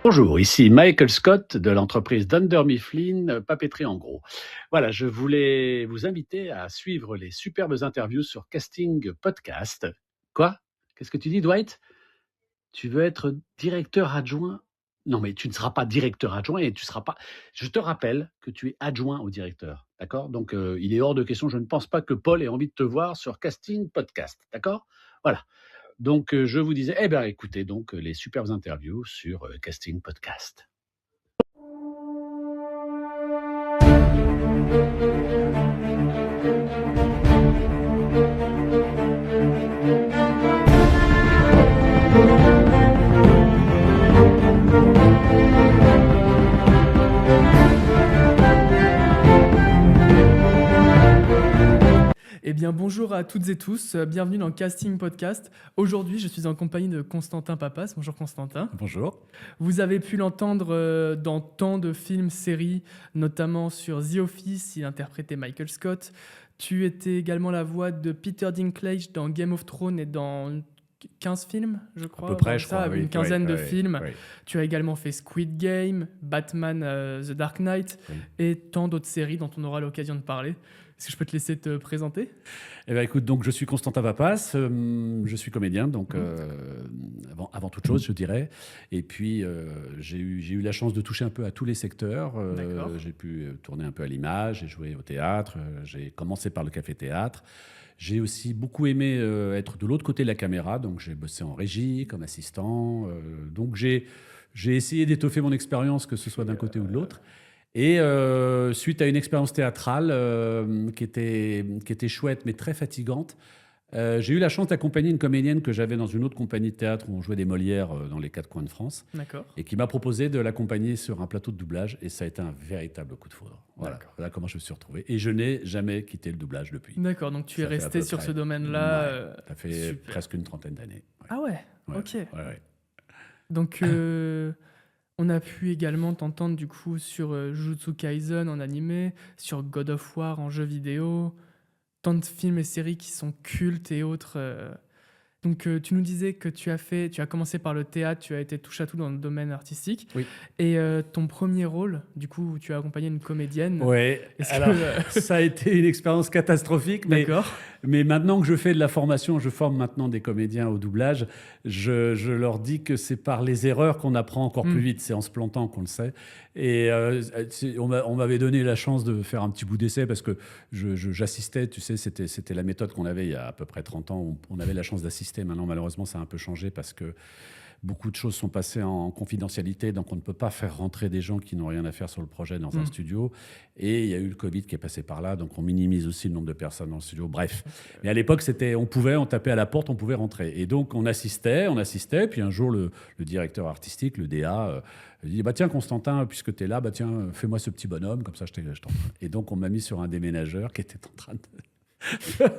Bonjour, ici Michael Scott de l'entreprise Dunder Mifflin, papeterie en gros. Voilà, je voulais vous inviter à suivre les superbes interviews sur Casting Podcast. Quoi? Qu'est-ce que tu dis, Dwight? Tu veux être directeur adjoint? Non, mais tu ne seras pas directeur adjoint et tu seras pas. Je te rappelle que tu es adjoint au directeur, d'accord? Donc, il est hors de question. Je ne pense pas que Paul ait envie de te voir sur Casting Podcast, d'accord? Voilà. Donc, je vous disais, eh bien, écoutez donc les superbes interviews sur Casting Podcast. Eh bien, bonjour à toutes et tous, bienvenue dans Casting Podcast. Aujourd'hui, je suis en compagnie de Constantin Papas. Bonjour Constantin. Bonjour. Vous avez pu l'entendre dans tant de films, séries, notamment sur The Office, il interprétait Michael Scott. Tu étais également la voix de Peter Dinklage dans Game of Thrones et dans 15 films, je crois. À peu près, je crois, oui. Une quinzaine de films. Oui. Tu as également fait Squid Game, Batman The Dark Knight et tant d'autres séries dont on aura l'occasion de parler. Est-ce que je peux te laisser te présenter ? Eh bien, écoute, donc, je suis Constantin Papas, je suis comédien, donc avant toute chose, je dirais. Et puis, j'ai eu la chance de toucher un peu à tous les secteurs. J'ai pu tourner un peu à l'image, j'ai joué au théâtre, j'ai commencé par le café-théâtre. J'ai aussi beaucoup aimé être de l'autre côté de la caméra, donc j'ai bossé en régie, comme assistant. Donc, j'ai essayé d'étoffer mon expérience, que ce soit d'un côté ou de l'autre. Et suite à une expérience théâtrale qui était chouette, mais très fatigante, j'ai eu la chance d'accompagner une comédienne que j'avais dans une autre compagnie de théâtre où on jouait des Molières dans les quatre coins de France. D'accord. Et qui m'a proposé de l'accompagner sur un plateau de doublage. Et ça a été un véritable coup de foudre. Voilà comment je me suis retrouvé. Et je n'ai jamais quitté le doublage depuis. D'accord, donc tu es resté sur ce domaine-là. Ouais, ça fait super. Presque une trentaine d'années. Ouais. Ah ouais, ok. Ouais. Donc, on a pu également t'entendre du coup sur Jujutsu Kaisen en animé, sur God of War en jeu vidéo, tant de films et séries qui sont cultes et autres. Donc, tu nous disais que tu as commencé par le théâtre, tu as été touche à tout dans le domaine artistique. Oui. Et ton premier rôle, du coup, où tu as accompagné une comédienne. Ouais. Alors, ça a été une expérience catastrophique. Mais maintenant que je fais de la formation, je forme maintenant des comédiens au doublage. Je leur dis que c'est par les erreurs qu'on apprend encore plus vite. C'est en se plantant qu'on le sait. Et on m'avait donné la chance de faire un petit bout d'essai parce que j'assistais. Tu sais, c'était la méthode qu'on avait il y a à peu près 30 ans. On avait la chance d'assister. Maintenant, malheureusement, ça a un peu changé parce que beaucoup de choses sont passées en confidentialité, donc on ne peut pas faire rentrer des gens qui n'ont rien à faire sur le projet dans un studio. Et il y a eu le Covid qui est passé par là, donc on minimise aussi le nombre de personnes dans le studio. Bref. Mais à l'époque, on tapait à la porte, on pouvait rentrer. Et donc on assistait. Puis un jour, le directeur artistique, le DA, dit tiens, Constantin, puisque tu es là, tiens, fais-moi ce petit bonhomme, comme ça je t'en. Et donc on m'a mis sur un déménageur qui était en train de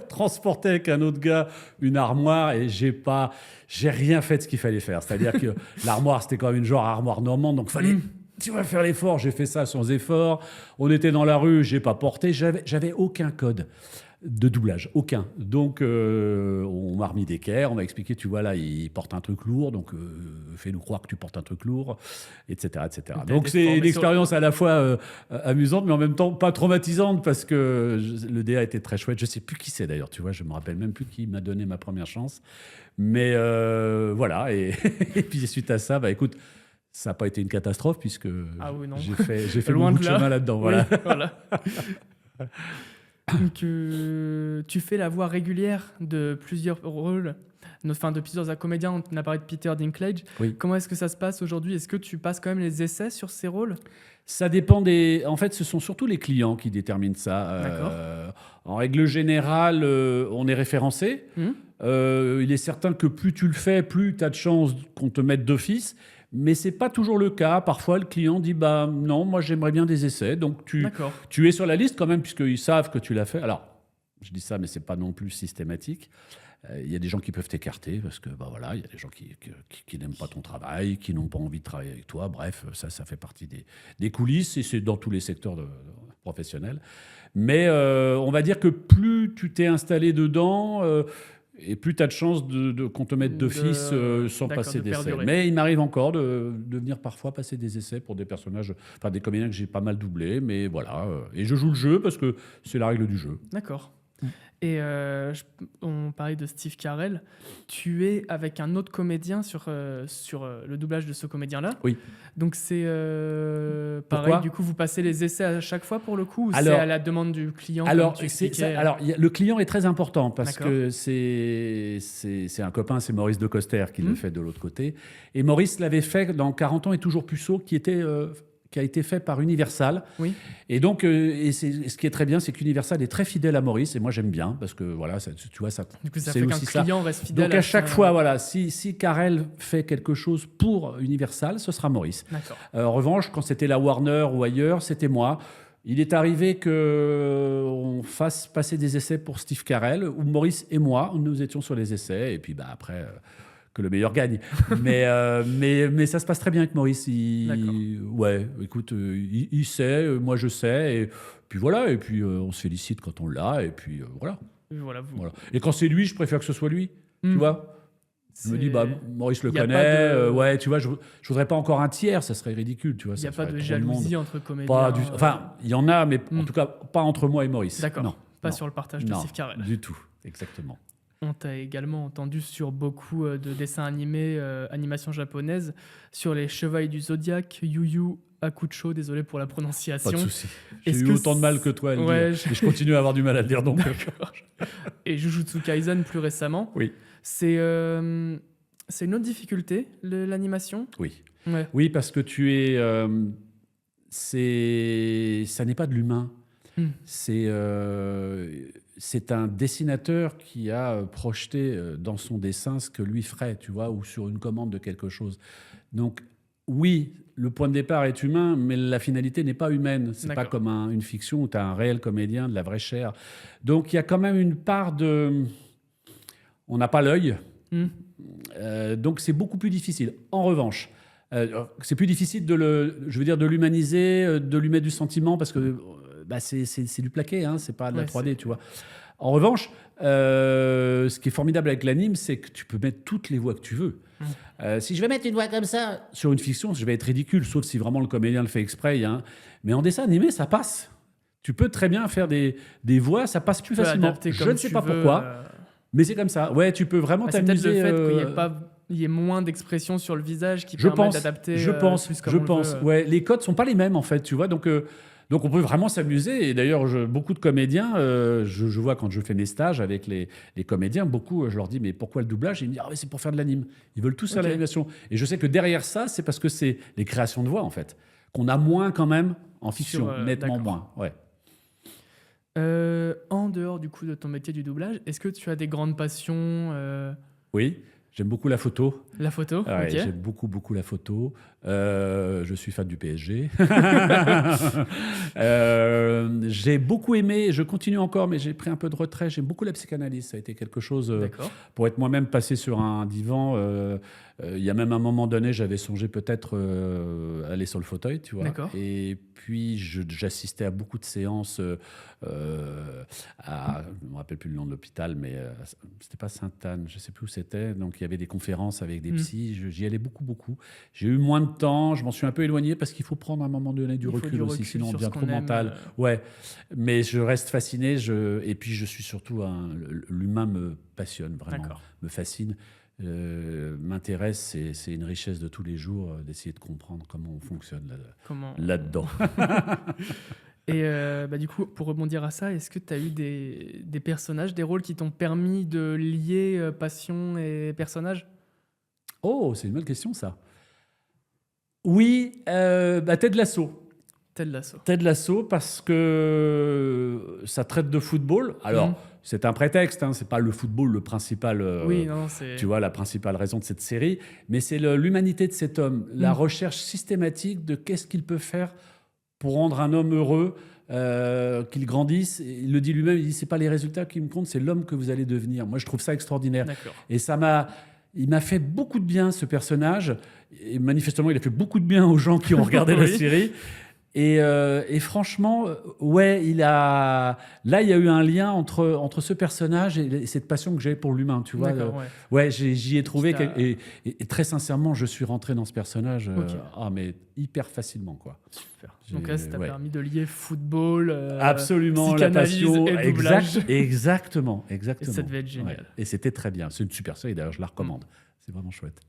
transporter avec un autre gars une armoire et j'ai rien fait de ce qu'il fallait faire. C'est-à-dire que l'armoire, c'était quand même une genre armoire normande, donc fallait, tu vas faire l'effort. J'ai fait ça sans effort. On était dans la rue, j'ai pas porté. J'avais aucun code de doublage, aucun. Donc, on m'a remis d'équerre, on m'a expliqué, tu vois, là, il porte un truc lourd, donc fais-nous croire que tu portes un truc lourd, etc. Donc, c'est une expérience à la fois amusante, mais en même temps pas traumatisante, parce que le DA était très chouette. Je sais plus qui c'est, d'ailleurs, tu vois, je me rappelle même plus qui m'a donné ma première chance. Mais voilà, et puis suite à ça, écoute, ça n'a pas été une catastrophe, puisque j'ai fait beaucoup de chemin là-dedans. Voilà. Oui, voilà. Donc, tu fais la voix régulière de plusieurs rôles, de plusieurs comédiens. On a parlé de Peter Dinklage. Oui. Comment est-ce que ça se passe aujourd'hui ? Est-ce que tu passes quand même les essais sur ces rôles ? Ça dépend En fait, ce sont surtout les clients qui déterminent ça. D'accord. En règle générale, on est référencé. Il est certain que plus tu le fais, plus tu as de chances qu'on te mette d'office. Mais ce n'est pas toujours le cas. Parfois, le client dit non, moi j'aimerais bien des essais. Donc tu es sur la liste quand même, puisqu'ils savent que tu l'as fait. Alors, je dis ça, mais ce n'est pas non plus systématique. Il y a des gens qui peuvent t'écarter parce que il y a des gens qui n'aiment pas ton travail, qui n'ont pas envie de travailler avec toi. Bref, ça fait partie des coulisses et c'est dans tous les secteurs professionnels. Mais on va dire que plus tu t'es installé dedans, Et plus tu as de chances qu'on te mette d'office sans passer d'essais. perdurer. Mais il m'arrive encore de venir parfois passer des essais pour des personnages, enfin des comédiens que j'ai pas mal doublés. Mais voilà. Et je joue le jeu parce que c'est la règle du jeu. D'accord. Et on parlait de Steve Carell. Tu es avec un autre comédien sur le doublage de ce comédien-là. Oui. Donc c'est pareil, Pourquoi du coup, vous passez les essais à chaque fois pour le coup, ou c'est Alors- à la demande du client Alors, comme tu expliquais le client est très important parce D'accord. que c'est un copain, c'est Maurice de Coster qui le fait de l'autre côté. Et Maurice l'avait fait dans 40 ans et toujours puceau, qui a été fait par Universal. Oui. Et donc, ce qui est très bien, c'est qu'Universal est très fidèle à Maurice, et moi j'aime bien parce que voilà, tu vois, ça. Du coup, ça c'est fait qu'un aussi ça. client reste fidèle. Donc à chaque fois, voilà, si Carell fait quelque chose pour Universal, ce sera Maurice. D'accord. En revanche, quand c'était la Warner ou ailleurs, c'était moi. Il est arrivé qu'on fasse passer des essais pour Steve Carell, où Maurice et moi, nous étions sur les essais, et puis après, que le meilleur gagne. mais ça se passe très bien avec Maurice. Ouais, écoute, il sait, moi je sais, et puis voilà, et puis on se félicite quand on l'a, et puis voilà. Voilà. Et quand c'est lui, je préfère que ce soit lui, tu vois. Je me dis, Maurice le Y a connaît, pas de- ouais, tu vois, je voudrais pas encore un tiers, ça serait ridicule, tu vois. Il n'y a ça pas ferait de trop monde. jalousie entre comédiens. Enfin, il y en a, mais en tout cas, pas entre moi et Maurice. D'accord. Non, Pas non, sur le partage de non, Steve Carell. du tout, exactement. On t'a également entendu sur beaucoup de dessins animés, animation japonaise, sur les Chevaliers du Zodiaque, Yu Yu Hakusho, désolé pour la prononciation. Pas de souci. J'ai Est-ce eu que autant de mal que toi à le Ouais, dire. Et je continue à avoir du mal à le dire, donc. Et Jujutsu Kaisen plus récemment. Oui. C'est une autre difficulté, l'animation. Oui. Ouais. Oui, parce que ça n'est pas de l'humain. C'est un dessinateur qui a projeté dans son dessin ce que lui ferait, tu vois, ou sur une commande de quelque chose. Donc, oui, le point de départ est humain, mais la finalité n'est pas humaine. C'est pas comme une fiction où tu as un réel comédien, de la vraie chair. Donc, il y a quand même une part de... On n'a pas l'œil. Donc, c'est beaucoup plus difficile. En revanche, c'est plus difficile de l'humaniser, de lui mettre du sentiment, parce que c'est du plaqué, hein, c'est pas de la 3D, tu vois. En revanche, ce qui est formidable avec l'anime, c'est que tu peux mettre toutes les voix que tu veux. Si je vais mettre une voix comme ça sur une fiction, je vais être ridicule, sauf si vraiment le comédien le fait exprès. Mais en dessin animé, ça passe. Tu peux très bien faire des voix, ça passe plus facilement. Je ne sais pas pourquoi, mais c'est comme ça. Ouais, tu peux vraiment t'amuser. C'est peut-être le fait qu'il y ait moins d'expression sur le visage qui permet d'adapter. Je pense. Ouais, les codes sont pas les mêmes en fait, tu vois. Donc on peut vraiment s'amuser. Et d'ailleurs, beaucoup de comédiens, je vois quand je fais mes stages avec les comédiens, beaucoup, je leur dis, mais pourquoi le doublage? Et ils me disent, ah, c'est pour faire de l'anime. Ils veulent tous faire de l'animation. Et je sais que derrière ça, c'est parce que c'est les créations de voix, en fait, qu'on a moins quand même en fiction, nettement moins. Ouais. En dehors du coup de ton métier du doublage, est-ce que tu as des grandes passions Oui. J'aime beaucoup la photo. La photo, ouais, ok. J'aime beaucoup la photo. Je suis fan du PSG. J'ai beaucoup aimé, je continue encore, mais j'ai pris un peu de retrait. J'aime beaucoup la psychanalyse. Ça a été quelque chose, pour être moi-même passé sur un divan. Il y a même un moment donné, j'avais songé peut-être aller sur le fauteuil, tu vois. Et puis, j'assistais à beaucoup de séances je ne me rappelle plus le nom de l'hôpital, mais c'était pas Sainte-Anne, je ne sais plus où c'était. Donc, il y avait des conférences avec des psys. J'y allais beaucoup. J'ai eu moins de temps. Je m'en suis un peu éloigné parce qu'il faut prendre à un moment donné du recul aussi, sinon on devient trop mental. Ouais, mais je reste fasciné. Et puis, je suis surtout l'humain me passionne vraiment, me fascine. M'intéresse, c'est une richesse de tous les jours d'essayer de comprendre comment on fonctionne là-dedans. Et du coup, pour rebondir à ça, est-ce que tu as eu des personnages, des rôles qui t'ont permis de lier passion et personnage? Oh, c'est une bonne question, ça. Oui, Ted Lasso. Ted Lasso, parce que ça traite de football. Alors, c'est un prétexte, hein, c'est pas le football le principal, tu vois, la principale raison de cette série, mais c'est l'humanité de cet homme, la recherche systématique de qu'est-ce qu'il peut faire pour rendre un homme heureux, qu'il grandisse. Il le dit lui-même, il dit, c'est pas les résultats qui me comptent, c'est l'homme que vous allez devenir. Moi, je trouve ça extraordinaire. Et il m'a fait beaucoup de bien, ce personnage. Et manifestement, il a fait beaucoup de bien aux gens qui ont regardé la série. Et franchement, ouais, là, il y a eu un lien entre ce personnage et cette passion que j'avais pour l'humain, tu vois. Ouais, j'y ai trouvé. Et très sincèrement, je suis rentré dans ce personnage, mais hyper facilement, quoi. Super. Donc là, ça t'a permis de lier football, absolument, la passion, et doublage. Exactement. Et ça devait être génial. Ouais. Et c'était très bien. C'est une super série, d'ailleurs, je la recommande. C'est vraiment chouette.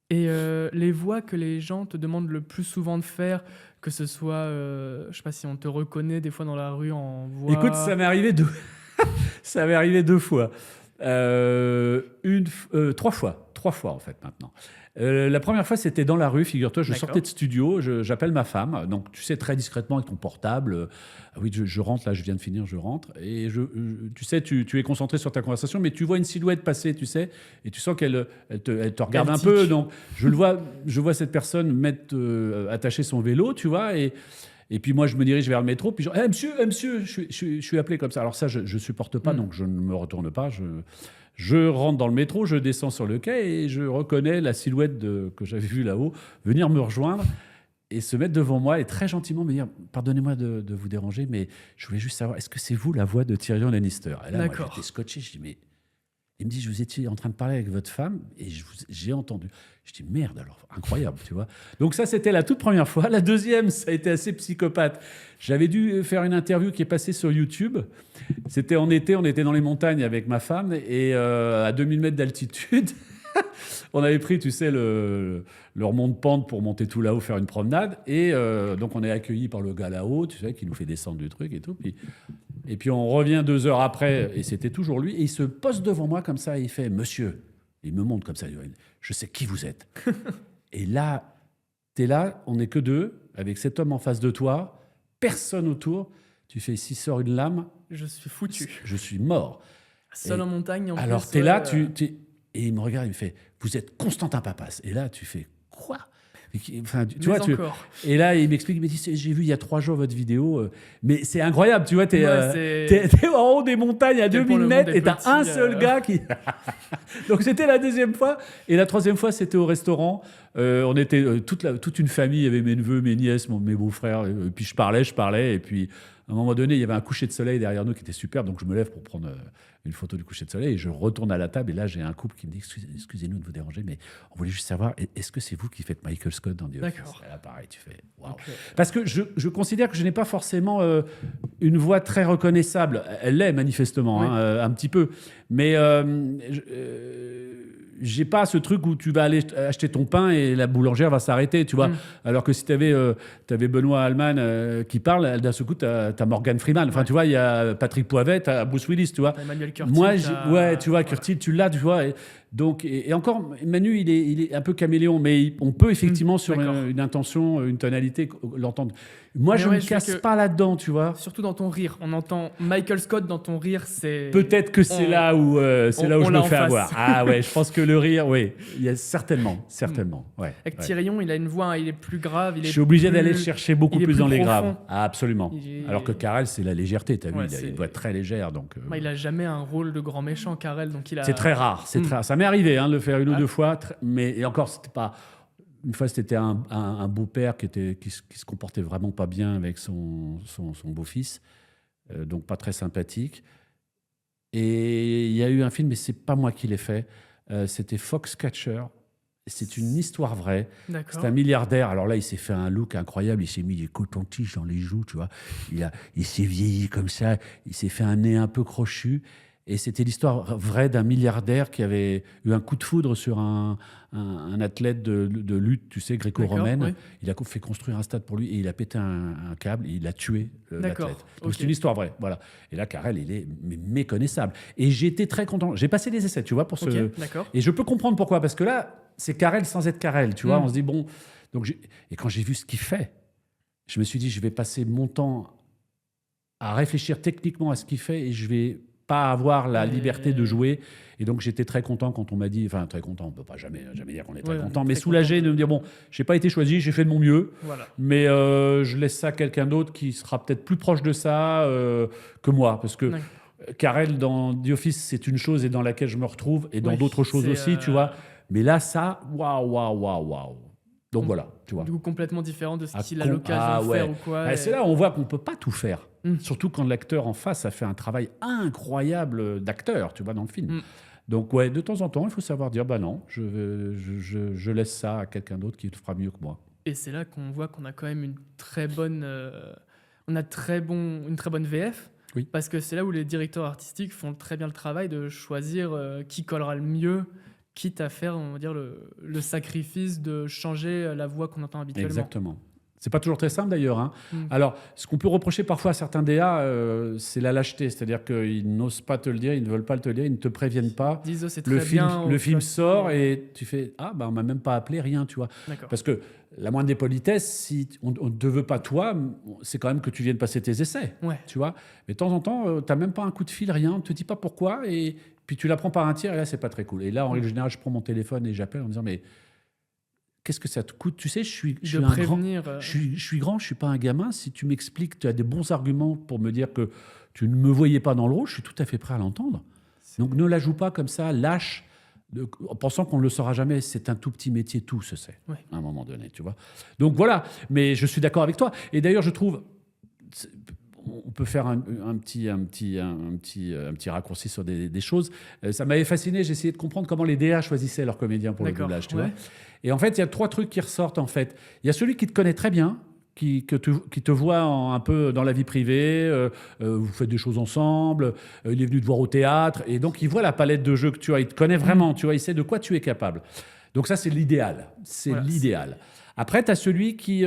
Et les voix que les gens te demandent le plus souvent de faire, que ce soit, je sais pas si on te reconnaît des fois dans la rue en voix. Écoute, ça m'est arrivé deux fois. 3 fois en fait maintenant. La première fois, c'était dans la rue, figure-toi, je sortais de studio, j'appelle ma femme, donc tu sais, très discrètement avec ton portable, oui, je rentre, là, je viens de finir, je rentre, et tu sais, tu es concentré sur ta conversation, mais tu vois une silhouette passer, tu sais, et tu sens qu'elle te regarde un peu, donc je vois cette personne attacher son vélo, tu vois, et puis moi, je me dirige vers le métro, puis genre, monsieur, je suis appelé comme ça. Alors ça, je supporte pas, donc je ne me retourne pas, je rentre dans le métro, je descends sur le quai et je reconnais la silhouette que j'avais vue là-haut venir me rejoindre et se mettre devant moi et très gentiment me dire « Pardonnez-moi de vous déranger, mais je voulais juste savoir, est-ce que c'est vous la voix de Tyrion Lannister ?» Et là, moi, j'étais scotché. Je dis « Mais… » Il me dit « Vous étiez en train de parler avec votre femme et j'ai entendu. » Je dis « Merde alors, incroyable, tu vois. » Donc ça, c'était la toute première fois. La deuxième, ça a été assez psychopathe. J'avais dû faire une interview qui est passée sur YouTube. C'était en été, on était dans les montagnes avec ma femme et à 2000 mètres d'altitude, on avait pris, tu sais, le remont de pente pour monter tout là-haut, faire une promenade. Et donc, on est accueillis par le gars là-haut, tu sais, qui nous fait descendre du truc et tout. Et puis, on revient 2 heures après, et c'était toujours lui. Et il se pose devant moi comme ça, et il fait « Monsieur », il me montre comme ça, je sais qui vous êtes. Et là, t'es là, on n'est que 2, avec cet homme en face de toi, personne autour. Tu fais « S'il sort une lame… » Je suis foutu. Je suis mort. Seul en montagne, en alors, plus. t'es là, et il me regarde, il me fait « Vous êtes Constantin Papas ». Et là, tu fais « Quoi ?» Enfin, tu vois, et là, il m'explique, il me dit, j'ai vu il y a 3 jours votre vidéo, mais c'est incroyable, tu vois, t'es en haut des montagnes à 2000 mètres et t'as un seul gars qui… Donc c'était la deuxième fois, et la troisième fois, c'était au restaurant. On était toute une famille, il y avait mes neveux, mes nièces, mes beaux-frères, et puis je parlais, et puis à un moment donné, il y avait un coucher de soleil derrière nous qui était super, donc je me lève pour prendre une photo du coucher de soleil et je retourne à la table et là j'ai un couple qui me dit excusez-nous de vous déranger mais on voulait juste savoir est-ce que c'est vous qui faites Michael Scott dans The Office. D'accord. Et là pareil tu fais waouh. Okay. Parce que je considère que je n'ai pas forcément une voix très reconnaissable. Elle l'est manifestement, oui. Un petit peu, mais j'ai pas ce truc où tu vas aller acheter ton pain et la boulangère va s'arrêter, tu vois. Alors que si tu avais Benoît Alman qui parle, d'un seul coup, tu as Morgan Freeman. Enfin, tu vois, il y a Patrick Poivet, tu as Bruce Willis, tu vois. Emmanuel Curtil. Moi, tu vois, Curtil, tu l'as, tu vois. Et encore, Manu, il est un peu caméléon, mais on peut effectivement, sur une intention, une tonalité, l'entendre. Moi, je ne me casse pas là-dedans, tu vois. Surtout dans ton rire. On entend Michael Scott dans ton rire, c'est… Peut-être que c'est là où je me fais avoir. Ah ouais, je pense que le rire, oui, il y a certainement. Ouais, avec Tyrion, il a une voix, il est plus grave. Je suis obligé d'aller le chercher beaucoup plus dans les graves. Ah, absolument. Alors que Carell, c'est la légèreté, tu as vu, il a une voix très légère. Donc, il n'a jamais un rôle de grand méchant, Carell. C'est très rare, c'est très rare. Ça m'est arrivé de le faire 1 ou 2 fois, mais encore, c'était pas… Une fois, c'était un beau-père qui se comportait vraiment pas bien avec son beau-fils, donc pas très sympathique. Et il y a eu un film, mais c'est pas moi qui l'ai fait, c'était Foxcatcher. C'est une histoire vraie. C'est un milliardaire. Alors là, il s'est fait un look incroyable. Il s'est mis des cotons-tiges dans les joues, tu vois. Il s'est vieilli comme ça. Il s'est fait un nez un peu crochu. Et c'était l'histoire vraie d'un milliardaire qui avait eu un coup de foudre sur un athlète de lutte, tu sais, gréco-romaine. Oui. Il a fait construire un stade pour lui et il a pété un câble et il a tué l'athlète. Donc c'est une histoire vraie. Voilà. Et là, Carell, il est méconnaissable. Et j'ai été très content. J'ai passé des essais, tu vois, pour ce… Et je peux comprendre pourquoi. Parce que là, c'est Carell sans être Carell, tu vois. On se dit, bon… Et quand j'ai vu ce qu'il fait, je me suis dit, je vais passer mon temps à réfléchir techniquement à ce qu'il fait et je vais pas avoir la liberté de jouer. Et donc, j'étais très content quand on m'a dit... Enfin, très content, on ne peut pas jamais dire qu'on est très content, mais soulagé de me dire, bon, je n'ai pas été choisi, j'ai fait de mon mieux, mais je laisse ça à quelqu'un d'autre qui sera peut-être plus proche de ça que moi. Parce que Carell, dans The Office, c'est une chose et dans laquelle je me retrouve, et dans d'autres choses aussi, tu vois. Mais là, ça, waouh. Donc voilà, tu vois. Du coup, complètement différent de ce qu'il a l'occasion de faire ou quoi. C'est là où on voit qu'on ne peut pas tout faire. Surtout quand l'acteur en face a fait un travail incroyable d'acteur, tu vois, dans le film. Donc ouais, de temps en temps, il faut savoir dire, bah non, je laisse ça à quelqu'un d'autre qui le fera mieux que moi. Et c'est là qu'on voit qu'on a quand même une très bonne VF. Oui. Parce que c'est là où les directeurs artistiques font très bien le travail de choisir qui collera le mieux, quitte à faire, on va dire, le sacrifice de changer la voix qu'on entend habituellement. Exactement. C'est pas toujours très simple d'ailleurs. Hein. Alors, ce qu'on peut reprocher parfois à certains DA, c'est la lâcheté. C'est-à-dire qu'ils n'osent pas te le dire, ils ne veulent pas te le dire, ils ne te préviennent pas. Disent, c'est très bien, le film sort et tu fais « Ah, bah, on m'a même pas appelé, rien, tu vois. » Parce que la moindre des politesses, si on ne te veut pas toi, c'est quand même que tu viennes passer tes essais. Ouais. Tu vois. Mais de temps en temps, tu n'as même pas un coup de fil, rien, on ne te dit pas pourquoi. Et puis tu la prends par un tiers et là, c'est pas très cool. Et là, en règle générale, je prends mon téléphone et j'appelle en disant « Mais qu'est-ce que ça te coûte? Tu sais, je suis grand, je suis pas un gamin. Si tu m'expliques, tu as des bons arguments pour me dire que tu ne me voyais pas dans le rôle, je suis tout à fait prêt à l'entendre. Donc ne la joue pas comme ça, lâche, en pensant qu'on ne le saura jamais. C'est un tout petit métier, tout se sait, à un moment donné, tu vois. Donc voilà, mais je suis d'accord avec toi. Et d'ailleurs, je trouve... On peut faire un petit raccourci sur des choses. Ça m'avait fasciné, j'ai essayé de comprendre comment les DA choisissaient leurs comédiens pour le doublage. Tu vois. Et en fait, il y a 3 trucs qui ressortent. En fait. Il y a celui qui te connaît très bien, qui te voit un peu dans la vie privée, vous faites des choses ensemble, il est venu te voir au théâtre, et donc il voit la palette de jeux que tu as, il te connaît vraiment, tu vois, il sait de quoi tu es capable. Donc ça, c'est l'idéal. L'idéal. Après, tu as celui qui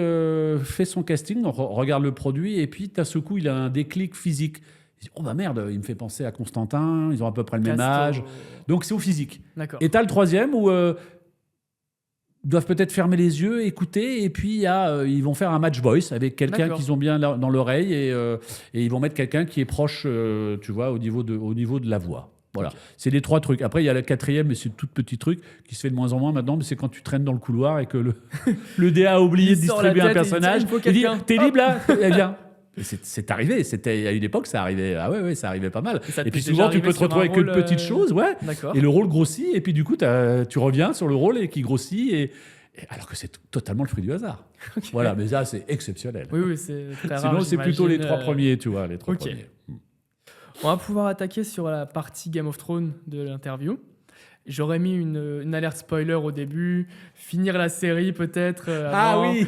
fait son casting, regarde le produit, et puis, à ce coup, il a un déclic physique. Il dit, oh bah merde, il me fait penser à Constantin, ils ont à peu près le même âge. Donc, c'est au physique. Et tu as le troisième où ils doivent peut-être fermer les yeux, écouter, et puis ils vont faire un match voice avec quelqu'un qu'ils ont bien dans l'oreille, et ils vont mettre quelqu'un qui est proche, tu vois, au niveau de la voix. Voilà, c'est les 3 trucs. Après, il y a le 4e, mais c'est un tout petit truc qui se fait de moins en moins maintenant, mais c'est quand tu traînes dans le couloir et que le DA a oublié de distribuer un personnage. Il dit, t'es libre là? Eh bien, c'est arrivé. Il y a une époque, ça arrivait. Ah ouais, ça arrivait pas mal. Et puis souvent, tu peux te retrouver avec une petite chose, et le rôle grossit, et puis du coup, tu reviens sur le rôle et qui grossit, alors que c'est totalement le fruit du hasard. Voilà, mais ça, c'est exceptionnel. Oui, c'est très rare. Sinon, c'est plutôt les 3 premiers, tu vois, les 3 premiers. On va pouvoir attaquer sur la partie Game of Thrones de l'interview. J'aurais mis une alerte spoiler au début, finir la série peut-être. Oui.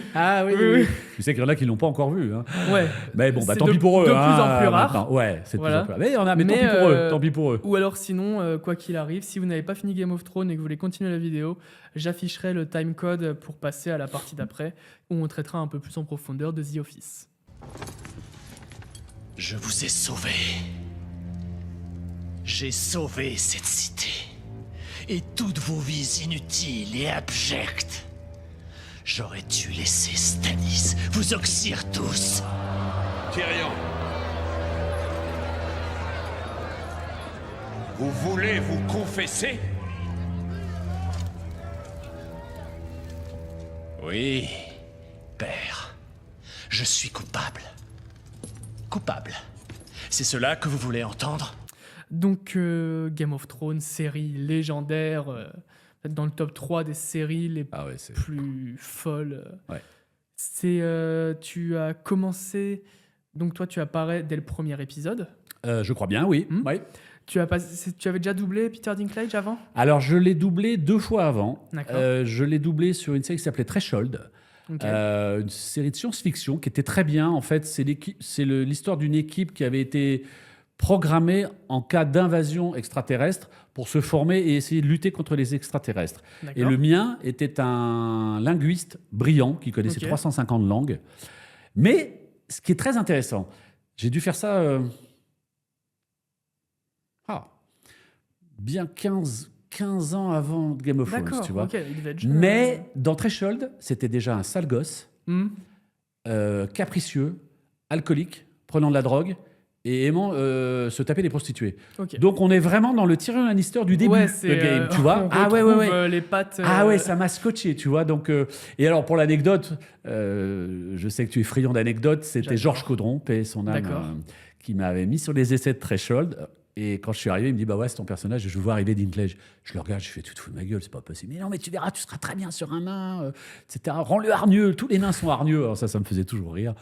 Tu sais qu'il y en a qui ne l'ont pas encore vu. Hein. Ouais. Mais bon, tant pis pour eux. De plus en plus rare. Maintenant. Ouais, c'est de plus en plus rare. Mais il y en a, mais tant pis pour eux. Ou alors sinon, quoi qu'il arrive, si vous n'avez pas fini Game of Thrones et que vous voulez continuer la vidéo, j'afficherai le timecode pour passer à la partie d'après, où on traitera un peu plus en profondeur de The Office. Je vous ai sauvé. J'ai sauvé cette cité. Et toutes vos vies inutiles et abjectes. J'aurais dû laisser Stannis vous oxyre tous. Tyrion. Vous voulez vous confesser? Oui, père. Je suis coupable. Coupable. C'est cela que vous voulez entendre? Donc, Game of Thrones, série légendaire, peut-être dans le top 3 des séries les plus folles. Tu as commencé... Donc, toi, tu apparais dès le premier épisode. Je crois bien, oui. Tu avais déjà doublé Peter Dinklage avant? Alors, je l'ai doublé 2 fois avant. D'accord. Je l'ai doublé sur une série qui s'appelait Threshold. Une série de science-fiction qui était très bien. En fait, c'est l'histoire d'une équipe qui avait été programmée en cas d'invasion extraterrestre pour se former et essayer de lutter contre les extraterrestres. Et le mien était un linguiste brillant qui connaissait 350 langues. Mais ce qui est très intéressant, j'ai dû faire ça bien 15 ans avant Game of Thrones, tu vois. Mais dans Threshold, c'était déjà un sale gosse, capricieux, alcoolique, prenant de la drogue et aimant se taper des prostituées. Donc on est vraiment dans le Tyrion Lannister du début de Game, tu vois. Les pattes. Ça m'a scotché, tu vois. Donc et alors pour l'anecdote, je sais que tu es friand d'anecdotes, c'était Georges Caudron, paix son âme, qui m'avait mis sur les essais de Threshold. Et quand je suis arrivé, il me dit, bah ouais, c'est ton personnage, je veux voir arriver Dinklage. Je le regarde, je fais, tu te fous de ma gueule, c'est pas possible. Mais non, mais tu verras, tu seras très bien sur un nain, etc. Rends-le hargneux, tous les nains sont hargneux. Alors ça me faisait toujours rire.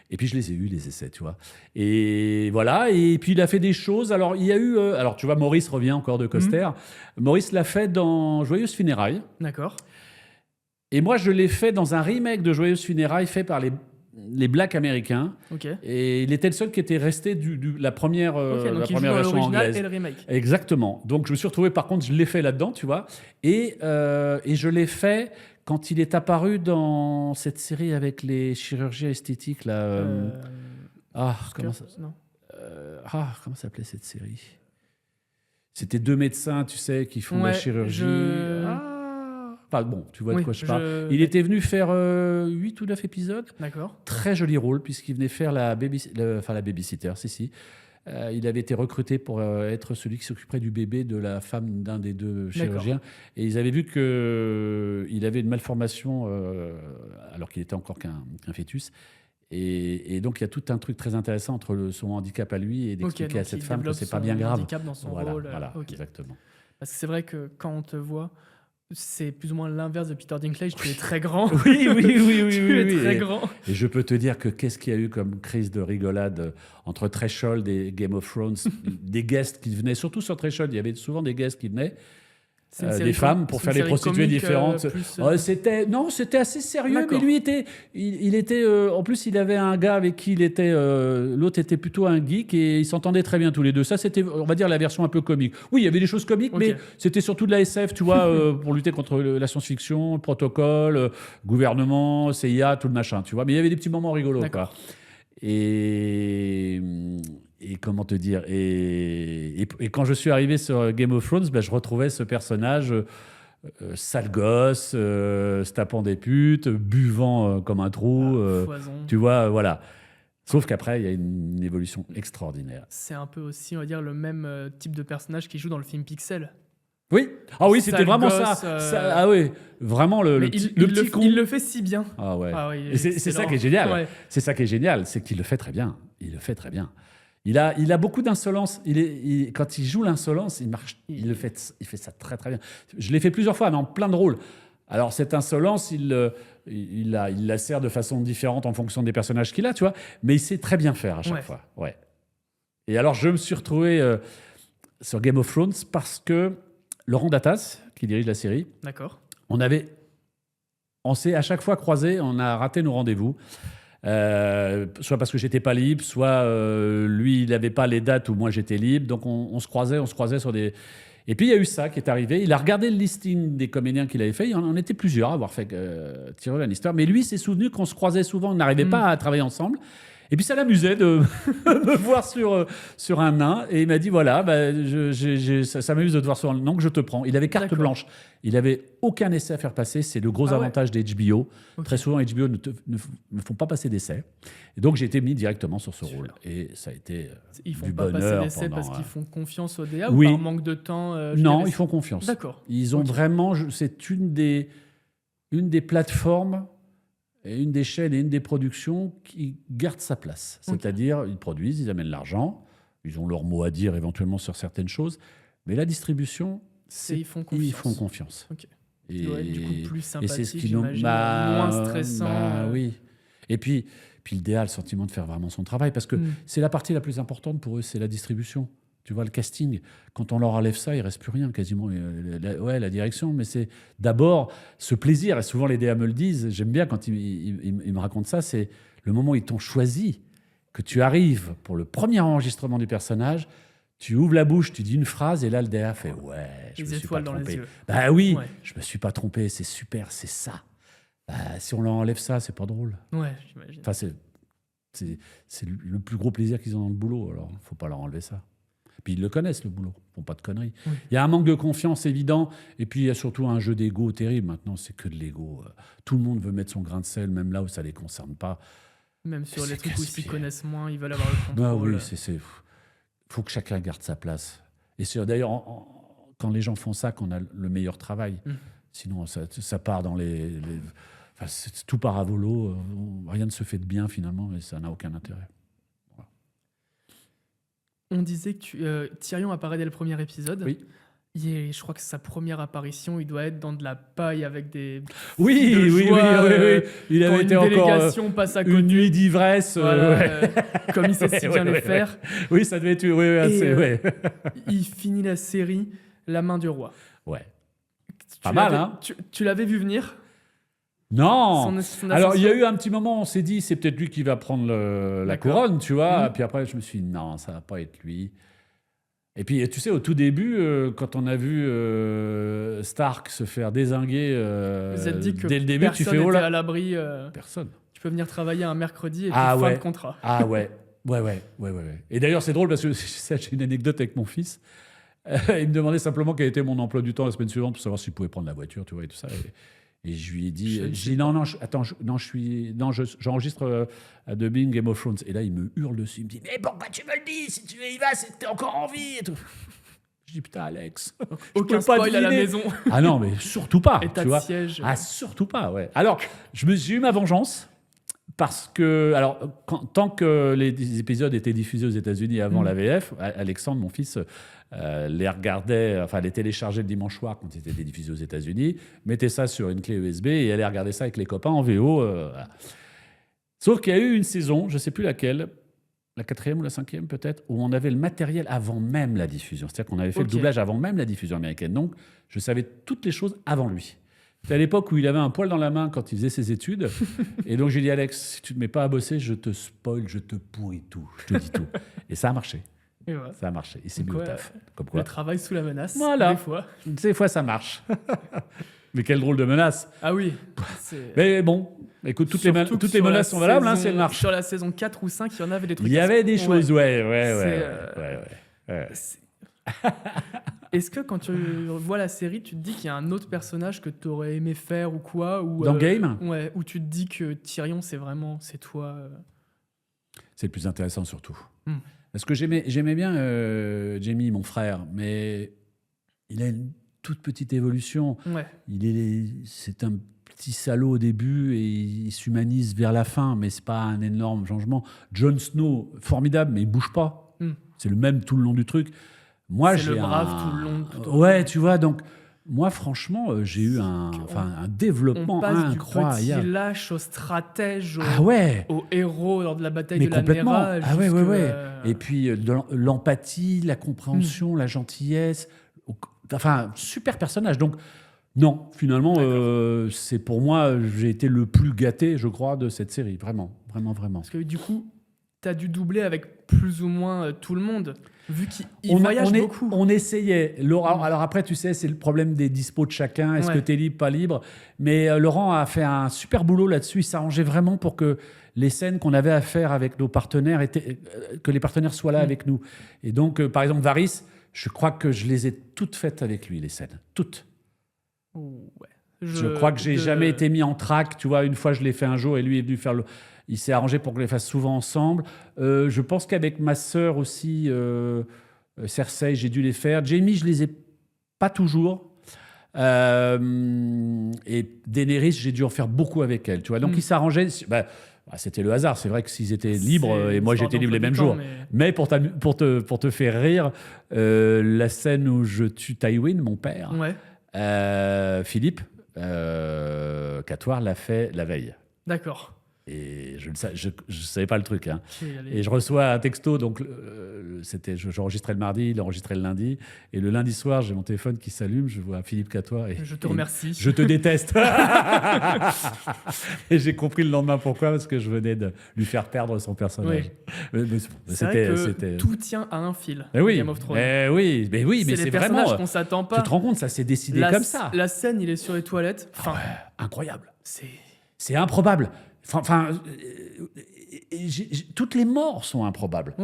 Et puis je les ai eus, les essais, tu vois. Et voilà, et puis il a fait des choses. Alors il y a eu, alors tu vois, Maurice revient encore de Coster. Maurice l'a fait dans Joyeuses Funérailles. D'accord. Et moi, je l'ai fait dans un remake de Joyeuses Funérailles fait par les Blacks américains. Ok. Et il était le seul qui était resté la première, Ok, donc la il première joue dans version l'original anglaise. et le remake. Exactement. Donc je me suis retrouvé, par contre, je l'ai fait là-dedans, tu vois. Et je l'ai fait quand il est apparu dans cette série avec les chirurgiens esthétiques, là. Comment ça s'appelait cette série? C'était 2 médecins, tu sais, qui font la chirurgie. Bon, tu vois de quoi je parle. Il était venu faire 8 ou 9 épisodes. D'accord. Très joli rôle, puisqu'il venait faire la babysitter, si. Il avait été recruté pour être celui qui s'occuperait du bébé de la femme d'un des 2 chirurgiens. Et ils avaient vu qu'il avait une malformation alors qu'il était encore qu'un fœtus. Et donc, il y a tout un truc très intéressant entre son handicap à lui et d'expliquer à cette femme que c'est pas bien grave. Handicap dans son rôle. Voilà, exactement. Parce que c'est vrai que quand on te voit, c'est plus ou moins l'inverse de Peter Dinklage. Tu es très grand. Oui. Tu es très grand. Et je peux te dire que qu'est-ce qu'il y a eu comme crise de rigolade entre Threshold et Game of Thrones, des guests qui venaient, surtout sur Threshold, il y avait souvent des guests qui venaient. Des femmes pour faire des prostituées différentes. C'était assez sérieux, D'accord. mais lui il était en plus il avait un gars avec qui il était l'autre était plutôt un geek et ils s'entendaient très bien tous les deux. Ça c'était, on va dire, la version un peu comique. Oui, il y avait des choses comiques, mais c'était surtout de la SF, tu vois, pour lutter contre la science-fiction, le protocole, gouvernement, CIA, tout le machin, tu vois. Mais il y avait des petits moments rigolos, quoi. Et comment te dire, et quand je suis arrivé sur Game of Thrones, je retrouvais ce personnage sale gosse, se tapant des putes, buvant comme un trou, tu vois, voilà. Sauf qu'après, il y a une évolution extraordinaire. C'est un peu aussi, on va dire, le même type de personnage qui joue dans le film Pixel. Oui, c'était vraiment gosse, ça. Ah oui, vraiment le petit con. Il le fait si bien. Ah ouais. Et c'est ça qui est génial. Ouais. C'est ça qui est génial, c'est qu'il le fait très bien. Il le fait très bien. Il a beaucoup d'insolence. Quand il joue l'insolence, il fait ça très très bien. Je l'ai fait plusieurs fois dans plein de rôles. Alors cette insolence, il la sert de façon différente en fonction des personnages qu'il a, tu vois. Mais il sait très bien faire à chaque fois. Ouais. Et alors je me suis retrouvé sur Game of Thrones parce que Laurent Datas, qui dirige la série, d'accord. On s'est à chaque fois croisés, on a raté nos rendez-vous. Soit parce que j'étais pas libre, soit lui il n'avait pas les dates où moi j'étais libre, donc on se croisait sur des. Et puis il y a eu ça qui est arrivé. Il a regardé le listing des comédiens qu'il avait fait. Il y en était plusieurs à avoir fait Tyrion Lannister, mais lui s'est souvenu qu'on se croisait souvent, on n'arrivait pas à travailler ensemble. Et puis ça l'amusait de me voir sur un nain. Et il m'a dit voilà, ça m'amuse de te voir sur un nain, donc je te prends. Il avait carte blanche. Il n'avait aucun essai à faire passer. C'est le gros avantage des HBO. Très souvent, HBO ne font pas passer d'essai. Et donc j'ai été mis directement sur ce rôle. Et ça a été ils font du pas bonheur. Passer d'essai parce qu'ils font confiance au DA ou par manque de temps Non, ils font confiance. D'accord. Ils ont vraiment. C'est une des plateformes. Et une des chaînes et une des productions qui gardent sa place. C'est-à-dire, ils produisent, ils amènent l'argent, ils ont leur mot à dire éventuellement sur certaines choses, mais la distribution, ils font confiance. Okay. Et ouais, du coup, plus sympathique, c'est moins stressant. Oui. Et puis le DA a le sentiment de faire vraiment son travail, parce que c'est la partie la plus importante pour eux, c'est la distribution. Tu vois, le casting, quand on leur enlève ça, il ne reste plus rien quasiment. La direction, mais c'est d'abord ce plaisir, et souvent les DA me le disent, j'aime bien quand ils me racontent ça, c'est le moment où ils t'ont choisi, que tu arrives pour le premier enregistrement du personnage, tu ouvres la bouche, tu dis une phrase, et là le DA fait « Ouais, je me suis pas trompé. » Bah oui, je me suis pas trompé, c'est super, c'est ça. Si on leur enlève ça, c'est pas drôle. Ouais, j'imagine. Enfin, c'est le plus gros plaisir qu'ils ont dans le boulot, alors il ne faut pas leur enlever ça. Puis ils le connaissent, le boulot. Ils ne font pas de conneries. Oui. Il y a un manque de confiance évident. Et puis il y a surtout un jeu d'ego terrible. Maintenant, c'est que de l'ego. Tout le monde veut mettre son grain de sel, même là où ça ne les concerne pas. Même sur les trucs où ils s'y connaissent moins, ils veulent avoir le contrôle. Ah oui, il faut que chacun garde sa place. Et c'est d'ailleurs, quand les gens font ça, qu'on a le meilleur travail. Sinon, ça part dans tout part à volo. Rien ne se fait de bien, finalement. Et ça n'a aucun intérêt. On disait que Tyrion apparaît dès le premier épisode. Oui. Je crois que sa première apparition, il doit être dans de la paille avec des... Oui. Il avait été une encore délégation passe à côté. une nuit d'ivresse. Voilà, comme il sait si bien le faire. Oui, ça devait être... Il finit la série La main du roi. Ouais. Pas mal, hein. Tu l'avais vu venir? Non. Son Alors, il y a ascension. eu un petit moment, on s'est dit, c'est peut-être lui qui va prendre la D'accord. couronne, tu vois. Puis après, je me suis dit, non, ça va pas être lui. Et puis, tu sais, au tout début, quand on a vu Stark se faire dézinguer Vous êtes dit que dès le début, tu fais, personne oh n'était là. à l'abri. Personne. Tu peux venir travailler un mercredi et puis Ah fin ouais. de contrat. Ah ouais. Ouais. Et d'ailleurs, c'est drôle parce que j'ai une anecdote avec mon fils. Il me demandait simplement quel était mon emploi du temps la semaine suivante pour savoir s'il pouvait prendre la voiture, tu vois, et tout ça. Et je lui ai dit, j'enregistre à dubbing Game of Thrones. Et là, il me hurle dessus. Il me dit, mais pourquoi tu me le dis? Si tu y vas, c'est que t'es encore en vie et tout. Je dis, putain, Alex. Aucun peux pas spoil à la deviner. maison. Ah non, mais surtout pas. État tu de vois. siège. Ah, surtout pas, ouais. Alors, j'ai eu ma vengeance. Parce que, alors, tant que les épisodes étaient diffusés aux États-Unis avant la VF, Alexandre, mon fils, les regardait, enfin, les téléchargeait le dimanche soir quand ils étaient diffusés aux États-Unis, mettait ça sur une clé USB et allait regarder ça avec les copains en VO. Voilà. Sauf qu'il y a eu une saison, je ne sais plus laquelle, la 4e ou la 5e peut-être, où on avait le matériel avant même la diffusion. C'est-à-dire qu'on avait fait le doublage avant même la diffusion américaine. Donc, je savais toutes les choses avant lui. C'était à l'époque où il avait un poil dans la main quand il faisait ses études. Et donc, j'ai dit, Alex, si tu ne te mets pas à bosser, je te spoil, je te pourris tout. Je te dis tout. Et ça a marché. Et voilà. Ça a marché. Il s'est mis au taf. Comme Le quoi. travail sous la menace. Voilà. Des fois, ça marche. Mais quelle drôle de menace. Ah oui. Mais bon, écoute, toutes les menaces sont valables si elles marchent. Sur la saison 4 ou 5, il y en avait des trucs. Il y avait des choses, ouais. Est-ce que quand tu vois la série, tu te dis qu'il y a un autre personnage que tu aurais aimé faire ou quoi ou, dans Game? Ouais, où tu te dis que Tyrion, c'est toi. C'est le plus intéressant surtout. Parce que j'aimais bien Jaime, mon frère, mais il a une toute petite évolution. Ouais. C'est un petit salaud au début et il s'humanise vers la fin, mais c'est pas un énorme changement. Jon Snow, formidable, mais il bouge pas. C'est le même tout le long du truc. Moi, c'est le brave tout le long. Ouais, tu vois, donc moi, franchement, j'ai eu un développement incroyable. Du petit lâche au stratège, au héros lors de la bataille de la Nera. Ah ouais. Et puis l'empathie, la compréhension, la gentillesse. Enfin, super personnage. Donc, non, finalement, c'est pour moi, j'ai été le plus gâté, je crois, de cette série. Vraiment. Parce que du coup, tu as dû doubler avec plus ou moins tout le monde. Vu qu'il voyage beaucoup. On essayait. Laurent, alors après, tu sais, c'est le problème des dispos de chacun. Est-ce que tu es libre, pas libre? Mais Laurent a fait un super boulot là-dessus. Il s'arrangeait vraiment pour que les scènes qu'on avait à faire avec nos partenaires, que les partenaires soient là avec nous. Et donc, par exemple, Varys, je crois que je les ai toutes faites avec lui, les scènes. Toutes. Ouais. Je crois que j'ai jamais été mis en track. Tu vois, une fois, je l'ai fait un jour et lui est venu faire le... Il s'est arrangé pour qu'on les fasse souvent ensemble. Je pense qu'avec ma sœur aussi, Cersei, j'ai dû les faire. Jaime, je les ai pas toujours. Et Daenerys, j'ai dû en faire beaucoup avec elle. Tu vois, donc ils s'arrangeaient. C'était le hasard. C'est vrai que s'ils étaient libres et moi j'étais libre les mêmes jours. Mais pour te faire rire, la scène où je tue Tywin, mon père, Philippe Catoire l'a fait la veille. D'accord. Et je savais pas le truc. Hein. Et je reçois un texto, donc j'enregistrais le mardi, il enregistrait le lundi. Et le lundi soir, j'ai mon téléphone qui s'allume, je vois Philippe Catoire. Je te remercie. Je te déteste. Et j'ai compris le lendemain pourquoi, parce que je venais de lui faire perdre son personnage. C'est vrai que tout tient à un fil. Game of Thrones. Mais c'est vraiment... qu'on s'attend pas. Tu te rends compte, ça s'est décidé comme ça. La scène, il est sur les toilettes. Incroyable. C'est improbable. Toutes les morts sont improbables.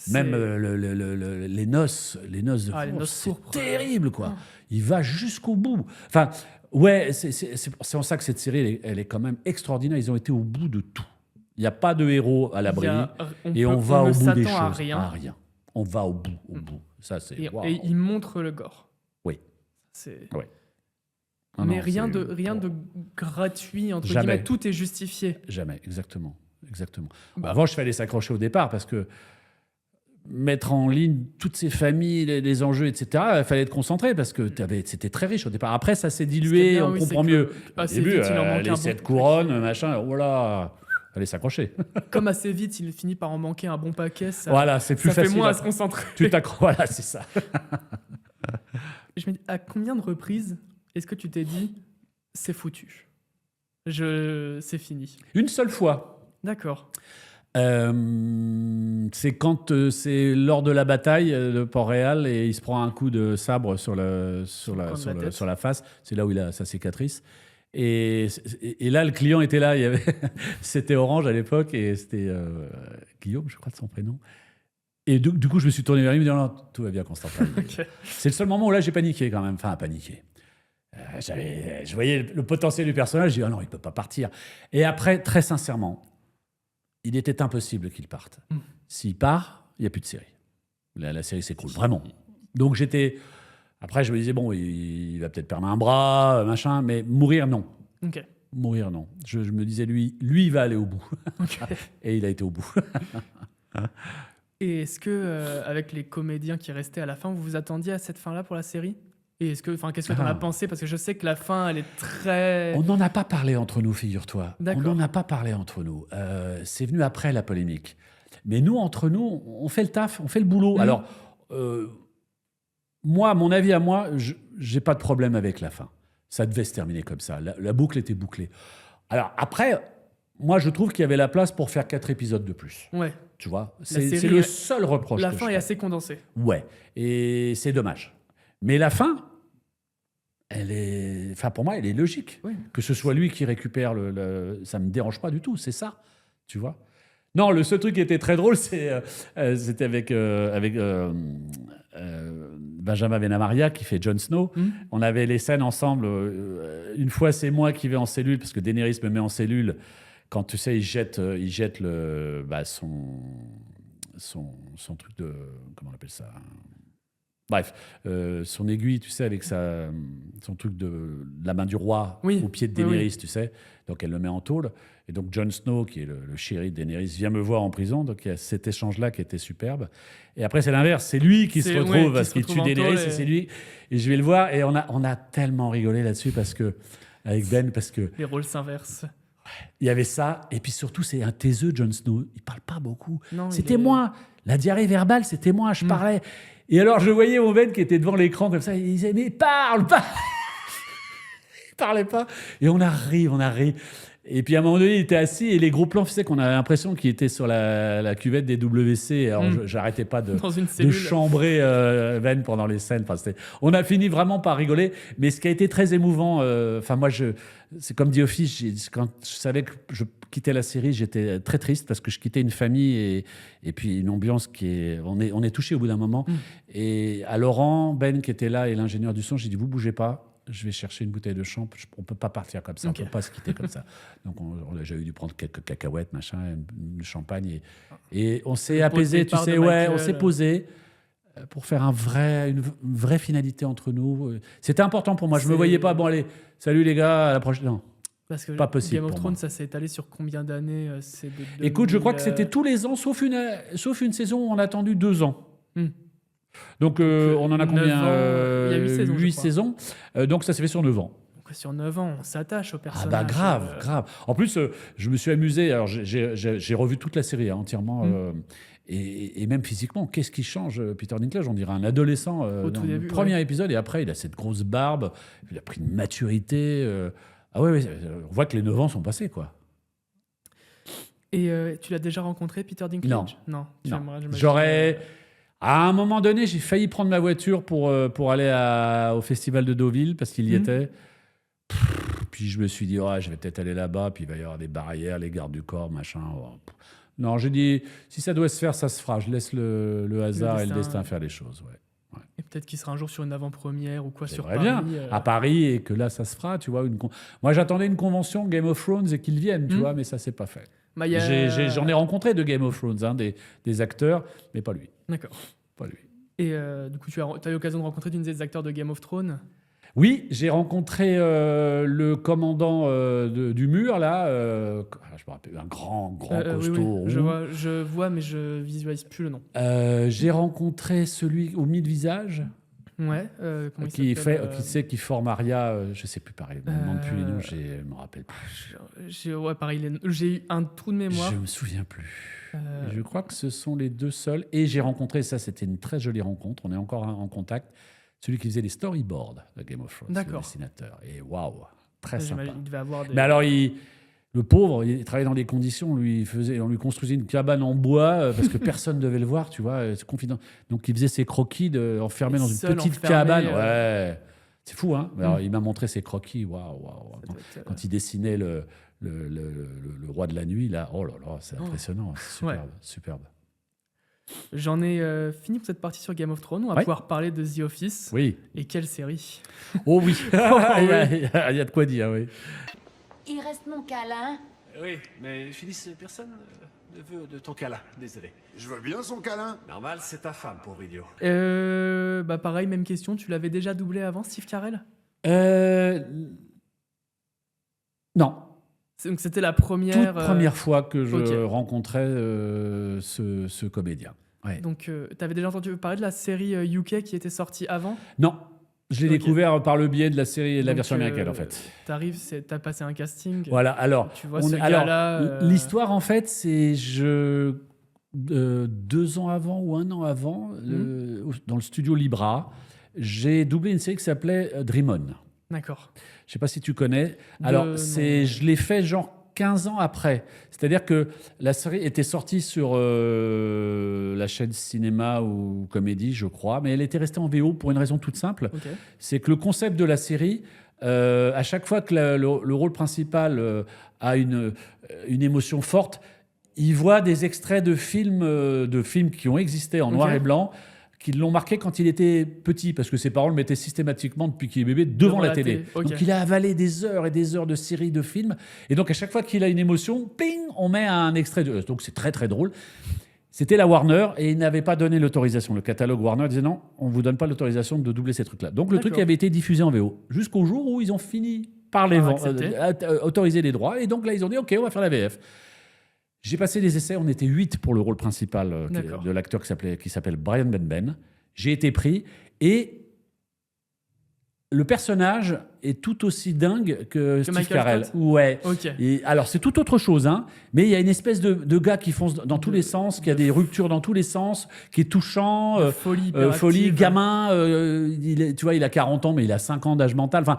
Même les noces de c'est terrible, quoi. Il va jusqu'au bout. Enfin, c'est en ça que cette série, elle est quand même extraordinaire. Ils ont été au bout de tout. Il n'y a pas de héros à l'abri. On va au bout des choses. À rien. On va au bout. Ça, c'est... Et il montre le gore. Oui. Mais rien de gratuit, entre guillemets, tout est justifié. Jamais, exactement. En revanche, il fallait s'accrocher au départ parce que mettre en ligne toutes ces familles, les enjeux, etc., il fallait être concentré parce que c'était très riche au départ. Après, ça s'est dilué, bien, on oui, comprend c'est mieux. que Au assez début, vite, il en manquait les un 7 bon couronnes, machin, voilà, fallait s'accrocher. Comme assez vite, il finit par en manquer un bon paquet. Ça, Voilà, c'est plus ça fait facile. moins à se concentrer. Tu t'accroches, voilà, c'est ça. Je me dis, à combien de reprises est-ce que tu t'es dit, c'est foutu, c'est fini? Une seule fois. D'accord. C'est quand c'est lors de la bataille de Port-Réal et il se prend un coup de sabre sur la face. C'est là où il a sa cicatrice. Et là, le client était là. C'était Orange à l'époque et c'était Guillaume, je crois de son prénom. Et du coup, je me suis tourné vers lui et me dit non, tout va bien, Constantin. Okay. C'est le seul moment où là, j'ai paniqué quand même. Enfin, paniqué. Je voyais le potentiel du personnage. J'ai dit, ah non, il ne peut pas partir. Et après, très sincèrement, il était impossible qu'il parte. S'il part, il n'y a plus de série. La série s'écroule, vraiment. Donc après, je me disais, bon, il va peut-être perdre un bras, machin, mais mourir, non. Okay. Mourir, non. Je me disais, lui, il va aller au bout. Okay. Et il a été au bout. Et est-ce que, avec les comédiens qui restaient à la fin, vous vous attendiez à cette fin-là pour la série? Et qu'est-ce que tu en as pensé? Parce que je sais que la fin, elle est très... On n'en a pas parlé entre nous, figure-toi. D'accord. On n'en a pas parlé entre nous. C'est venu après la polémique. Mais nous, entre nous, on fait le taf, on fait le boulot. Alors, moi, mon avis à moi, j'ai pas de problème avec la fin. Ça devait se terminer comme ça. La boucle était bouclée. Alors, après, moi, je trouve qu'il y avait la place pour faire 4 épisodes de plus. Ouais. Tu vois, série, c'est le seul reproche. La fin est assez condensée. Ouais, et c'est dommage. Mais la fin, pour moi, elle est logique. Oui. Que ce soit lui qui récupère ça me dérange pas du tout, c'est ça, tu vois. Non, le seul truc qui était très drôle, c'était avec Benjamin Benamaria qui fait Jon Snow. On avait les scènes ensemble. Une fois, c'est moi qui vais en cellule, parce que Daenerys me met en cellule. Quand, tu sais, il jette son truc de... Comment on appelle ça? Bref, son aiguille, tu sais, avec son truc de la main du roi au pied de Daenerys, tu sais. Donc, elle le met en tôle. Et donc, Jon Snow, qui est le chéri de Daenerys, vient me voir en prison. Donc, il y a cet échange-là qui était superbe. Et après, c'est l'inverse. C'est lui qui se retrouve parce qu'il tue Daenerys et c'est lui. Et je vais le voir. Et on a tellement rigolé là-dessus avec Ben, parce que... Les rôles s'inversent. Il y avait ça. Et puis surtout, c'est un taiseux, Jon Snow. Il parle pas beaucoup. C'était moi. La diarrhée verbale, c'était moi. Je parlais. Et alors, je voyais mon Ben qui était devant l'écran comme ça. Il disait, mais parle. Il parlait pas. Et on a ri. Et puis à un moment donné, il était assis et les gros plans faisaient qu'on avait l'impression qu'il était sur la cuvette des WC. Alors j'arrêtais pas de chambrer Ben pendant les scènes. Enfin, on a fini vraiment par rigoler. Mais ce qui a été très émouvant, moi, c'est comme dit Office, quand je savais que je quittais la série, j'étais très triste parce que je quittais une famille et puis une ambiance on est touché au bout d'un moment. Et à Laurent, Ben qui était là et l'ingénieur du son, j'ai dit, vous bougez pas. Je vais chercher une bouteille de champ. On ne peut pas partir comme ça. On ne peut pas se quitter comme ça. Donc, j'ai dû prendre quelques cacahuètes, machin, du champagne. Et on s'est apaisé, tu sais. Ouais, on s'est posé pour faire une vraie finalité entre nous. C'était important pour moi. Je ne me voyais pas, bon, allez, salut les gars, à la prochaine. Non, parce que pas possible. Game of Thrones, ça s'est étalé sur combien d'années? Écoute, je crois que c'était tous les ans, sauf une saison où on a attendu 2 ans. Donc, on en a combien? Il y a 8 saisons. 8 saisons. Donc, ça s'est fait sur 9 ans. Donc, sur 9 ans, on s'attache au personnage. Ah bah grave. En plus, je me suis amusé. Alors, j'ai revu toute la série entièrement. Et même physiquement, qu'est-ce qui change, Peter Dinklage? On dirait un adolescent dans le premier épisode. Et après, il a cette grosse barbe. Il a pris une maturité. On voit que les 9 ans sont passés, quoi. Et tu l'as déjà rencontré, Peter Dinklage? Non. J'aurais... À un moment donné, j'ai failli prendre ma voiture pour aller au festival de Deauville, parce qu'il y était. Puis je me suis dit, je vais peut-être aller là-bas, puis il va y avoir des barrières, les gardes du corps, machin. Non, j'ai dit, si ça doit se faire, ça se fera. Je laisse le hasard et le destin faire les choses. Ouais. Et peut-être qu'il sera un jour sur une avant-première ou quoi sur Paris. Bien, à Paris, et que là, ça se fera, tu vois. Moi, j'attendais une convention Game of Thrones et qu'ils viennent, tu vois, mais ça s'est pas fait. J'en ai rencontré de Game of Thrones, des acteurs, mais pas lui. D'accord. Pas lui. Et du coup, tu as eu l'occasion de rencontrer une des acteurs de Game of Thrones? Oui, j'ai rencontré le commandant du mur, là. Je me rappelle, un grand costaud. Oui. Je vois, mais je visualise plus le nom. J'ai rencontré celui au mi-visage. Ouais. Comment il s'appelle qui forme Arya, je sais plus pareil. Je ne me demande plus les noms, je me rappelle plus. Ouais, pareil, j'ai eu un trou de mémoire. Je me souviens plus. Je crois que ce sont les deux seuls. Et j'ai rencontré, ça c'était une très jolie rencontre, on est encore en contact, celui qui faisait les storyboards de Game of Thrones, le dessinateur. Et waouh, très sympa. Il devait avoir des... Mais alors, le pauvre, il travaillait dans des conditions, on lui construisait une cabane en bois parce que personne ne devait le voir, tu vois, c'est confident. Donc il faisait ses croquis enfermé dans une petite cabane. Ouais, c'est fou, hein. Alors, il m'a montré ses croquis, waouh. Quand il dessinait le roi de la nuit, là, oh là là, c'est impressionnant, c'est superbe. J'en ai fini pour cette partie sur Game of Thrones. On va pouvoir parler de The Office. Oui. Et quelle série. Oh oui, il y a de quoi dire, oui. Il reste mon câlin. Oui, mais Phyllis, personne ne veut de ton câlin, désolé. Je veux bien son câlin. Normal, c'est ta femme, pauvre idiot. Pareil, même question. Tu l'avais déjà doublé avant, Steve Carell ? Non. Donc c'était la première... Toute première fois que je rencontrais ce comédien. Ouais. Donc tu avais déjà entendu parler de la série UK qui était sortie avant ? Non. Je l'ai découvert par le biais de la série et de la version américaine, en fait. T'arrives, t'as passé un casting. Voilà, alors... Tu vois ce gars-là... L'histoire, en fait, c'est 2 ans avant ou 1 an avant, dans le studio Libra, j'ai doublé une série qui s'appelait Dream On. D'accord. Je ne sais pas si tu connais. Alors, je l'ai fait genre 15 ans après. C'est-à-dire que la série était sortie sur la chaîne cinéma ou comédie, je crois, mais elle était restée en VO pour une raison toute simple. Okay. C'est que le concept de la série, à chaque fois que le rôle principal a une émotion forte, il voit des extraits de films qui ont existé en noir et blanc, qui l'ont marqué quand il était petit, parce que ses parents le mettaient systématiquement depuis qu'il est bébé devant la télé. Okay. Donc il a avalé des heures et des heures de séries, de films, et donc à chaque fois qu'il a une émotion, ping, on met un extrait. Donc c'est très très drôle. C'était la Warner, et ils n'avaient pas donné l'autorisation. Le catalogue Warner disait non, on ne vous donne pas l'autorisation de doubler ces trucs-là. Donc le truc avait été diffusé en VO, jusqu'au jour où ils ont fini par autoriser les droits, et donc là ils ont dit ok, on va faire la VF. J'ai passé les essais, on était 8 pour le rôle principal de l'acteur qui s'appelle Brian Benben. J'ai été pris et le personnage est tout aussi dingue que Steve Carell. Ouais. Okay. Et alors c'est tout autre chose, hein, mais il y a une espèce de gars qui fonce dans tous les sens, qui a des ruptures dans tous les sens, qui est touchant, folie, gamin. Tu vois, il a 40 ans, mais il a 5 ans d'âge mental. Enfin,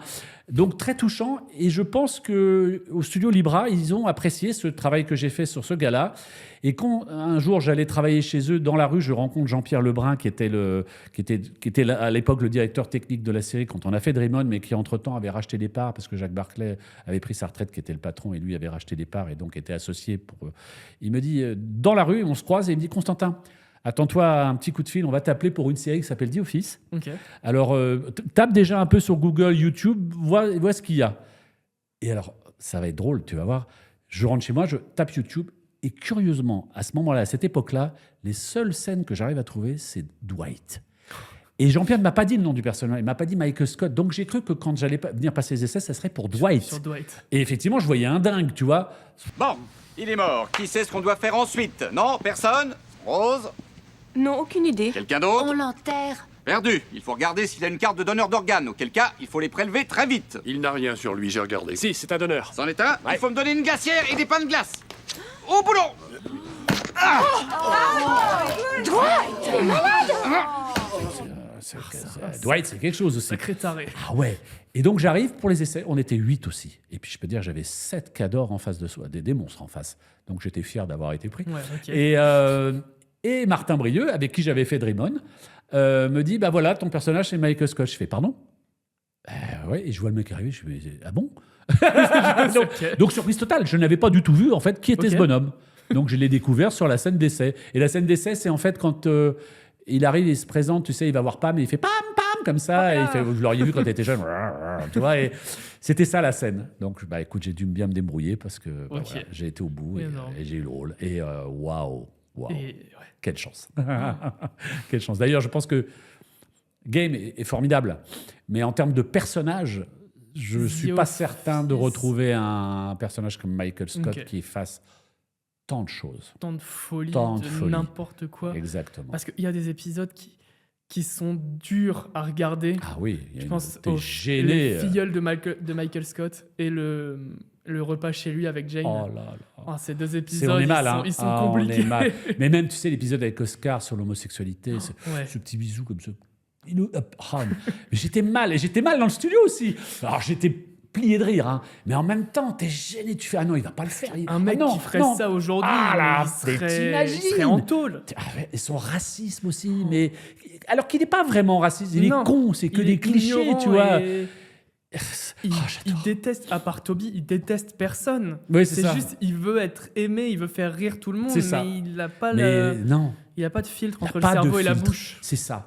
donc très touchant. Et je pense que au studio Libra, ils ont apprécié ce travail que j'ai fait sur ce gars-là. Et quand un jour j'allais travailler chez eux dans la rue, je rencontre Jean-Pierre Lebrun, qui était à l'époque le directeur technique de la série quand on a fait Dream On, mais qui entre-temps avait racheté des parts parce que Jacques Barclay avait pris sa retraite, qui était le patron, et lui avait racheté des parts et donc était associé pour. Il me dit dans la rue, on se croise et il me dit Constantin, attends-toi à un petit coup de fil, on va t'appeler pour une série qui s'appelle The Office. Okay. Alors tape déjà un peu sur Google, YouTube, vois ce qu'il y a. Et alors ça va être drôle, tu vas voir. Je rentre chez moi, je tape YouTube. Et curieusement, à ce moment-là, à cette époque-là, les seules scènes que j'arrive à trouver, c'est Dwight. Et Jean-Pierre ne m'a pas dit le nom du personnage, il ne m'a pas dit Michael Scott. Donc j'ai cru que quand j'allais venir passer les essais, ça serait pour Dwight. Sur Dwight. Et effectivement, je voyais un dingue, tu vois. Bon, il est mort. Qui sait ce qu'on doit faire ensuite? Non, personne? Rose? Non, aucune idée. Quelqu'un d'autre? On l'enterre. Perdu. Il faut regarder s'il a une carte de donneur d'organes. Auquel cas, il faut les prélever très vite. Il n'a rien sur lui, j'ai regardé. Si, c'est un donneur. C'en est un? Ouais. Il faut me donner une glacière et des pains de glace. Au boulot! Dwight, t'es malade! Dwight, c'est quelque chose aussi. Sacré taré. Ah ouais. Et donc j'arrive pour les essais, on était 8 aussi. Et puis je peux dire, j'avais 7 cadors en face de soi, des monstres en face. Donc j'étais fier d'avoir été pris. Ouais, okay. Et Martin Brieux, avec qui j'avais fait Dream On, me dit, bah voilà, ton personnage c'est Michael Scott. Je fais, pardon? Ouais, et je vois le mec arriver, je fais, ah bon? donc surprise totale, je n'avais pas du tout vu en fait qui était ce bonhomme. Donc je l'ai découvert sur la scène d'essai. Et la scène d'essai, c'est en fait quand il arrive, il se présente, tu sais, il va voir Pam et il fait Pam, Pam, comme ça. Et il fait, vous l'auriez vu quand tu étais jeune. Tu vois, et c'était ça la scène. Donc bah écoute, j'ai dû bien me débrouiller parce que voilà, j'ai été au bout et j'ai eu le rôle. Et waouh. Quelle chance. Quelle chance. D'ailleurs, je pense que Game est formidable. Mais en termes de personnage, je ne suis pas certain de retrouver un personnage comme Michael Scott qui fasse tant de choses. Tant de folie, folie. N'importe quoi. Exactement. Parce qu'il y a des épisodes qui sont durs à regarder. Ah oui, je pense t'es gêné. Les filleuls de Michael Scott et le repas chez lui avec Jane. Oh là là. Oh, ces deux épisodes, on est mal, ils sont compliqués. On est mal. Mais même, tu sais, l'épisode avec Oscar sur l'homosexualité, ce petit bisou comme ça. J'étais mal, et j'étais mal dans le studio aussi. Alors j'étais plié de rire, hein. Mais en même temps, t'es gêné, tu fais ah non, il va pas le faire. Un mec qui ferait ça aujourd'hui, il serait en tôle. Et son racisme aussi, mais alors qu'il n'est pas vraiment raciste, il est con, c'est que des clichés, tu vois. Il déteste, à part Toby, il déteste personne. Oui, c'est juste, il veut être aimé, il veut faire rire tout le monde, mais il n'a pas non. Il n'y a pas de filtre entre le cerveau et la bouche. C'est ça.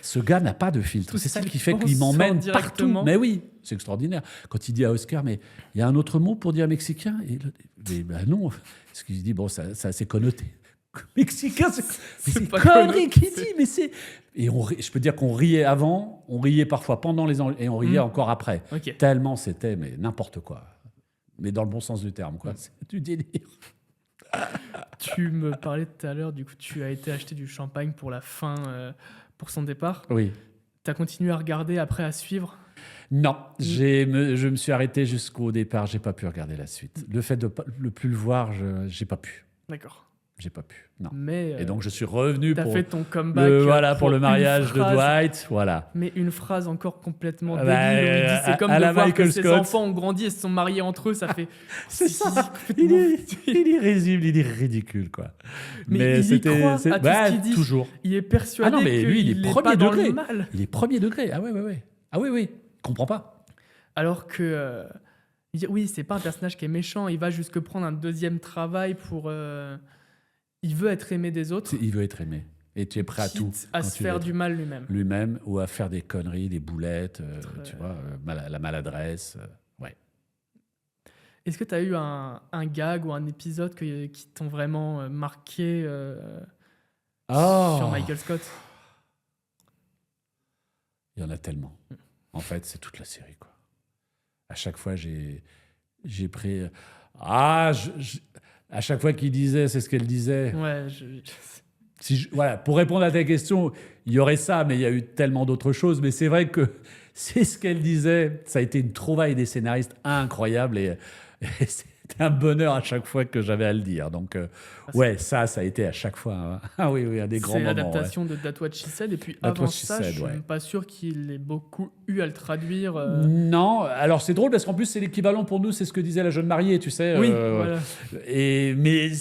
Ce gars n'a pas de filtre. C'est ça qui fait qu'il m'emmène partout. Mais oui, c'est extraordinaire. Quand il dit à Oscar, mais il y a un autre mot pour dire mexicain mais ben non. Parce qu'il dit, bon, ça c'est connoté. Mexicain, c'est connerie qu'il dit, mais c'est... Et je peux dire qu'on riait avant, on riait parfois pendant et on riait encore après. Tellement c'était, mais n'importe quoi. Mais dans le bon sens du terme, quoi. C'est du délire. Tu me parlais tout à l'heure, du coup, tu as été acheter du champagne pour la fin, pour son départ. Oui. Tu as continué à regarder, après à suivre? Non, je me suis arrêté jusqu'au départ, j'ai pas pu regarder la suite. Le fait de ne plus le voir, j'ai pas pu. D'accord. J'ai pas pu, non. Mais et donc je suis revenu pour fait ton comeback pour le mariage de Dwight, voilà. Mais une phrase encore complètement débile où il dit c'est comme de voir que ses enfants ont grandi et se sont mariés entre eux, ça fait... c'est ça, il est risible, il est ridicule, quoi. Mais il y croit à tout ce qu'il dit. Toujours. Il est persuadé qu'il n'est pas dans le mal. Il est premier degré, ah oui, il comprend pas. Alors que... oui, c'est pas un personnage qui est méchant, il va jusque prendre un deuxième travail pour... Il veut être aimé des autres. Il veut être aimé. Et tu es prêt à tout. À se faire du mal lui-même. Lui-même, ou à faire des conneries, des boulettes, tu vois, la maladresse. Ouais. Est-ce que tu as eu un gag ou un épisode qui t'ont vraiment marqué sur Michael Scott? Il y en a tellement. En fait, c'est toute la série, quoi. À chaque fois, j'ai pris... À chaque fois qu'il disait, c'est ce qu'elle disait. Ouais, voilà, pour répondre à ta question, il y aurait ça, mais il y a eu tellement d'autres choses. Mais c'est vrai que c'est ce qu'elle disait. Ça a été une trouvaille des scénaristes incroyable et c'était un bonheur à chaque fois que j'avais à le dire. Donc, ça a été à chaque fois un des grands moments. C'est l'adaptation de That's What She Said. Et puis avant ça, je ne suis pas sûr qu'il ait beaucoup eu à le traduire. Non, alors c'est drôle parce qu'en plus, c'est l'équivalent pour nous, c'est ce que disait la jeune mariée, tu sais. Oui, voilà. Mais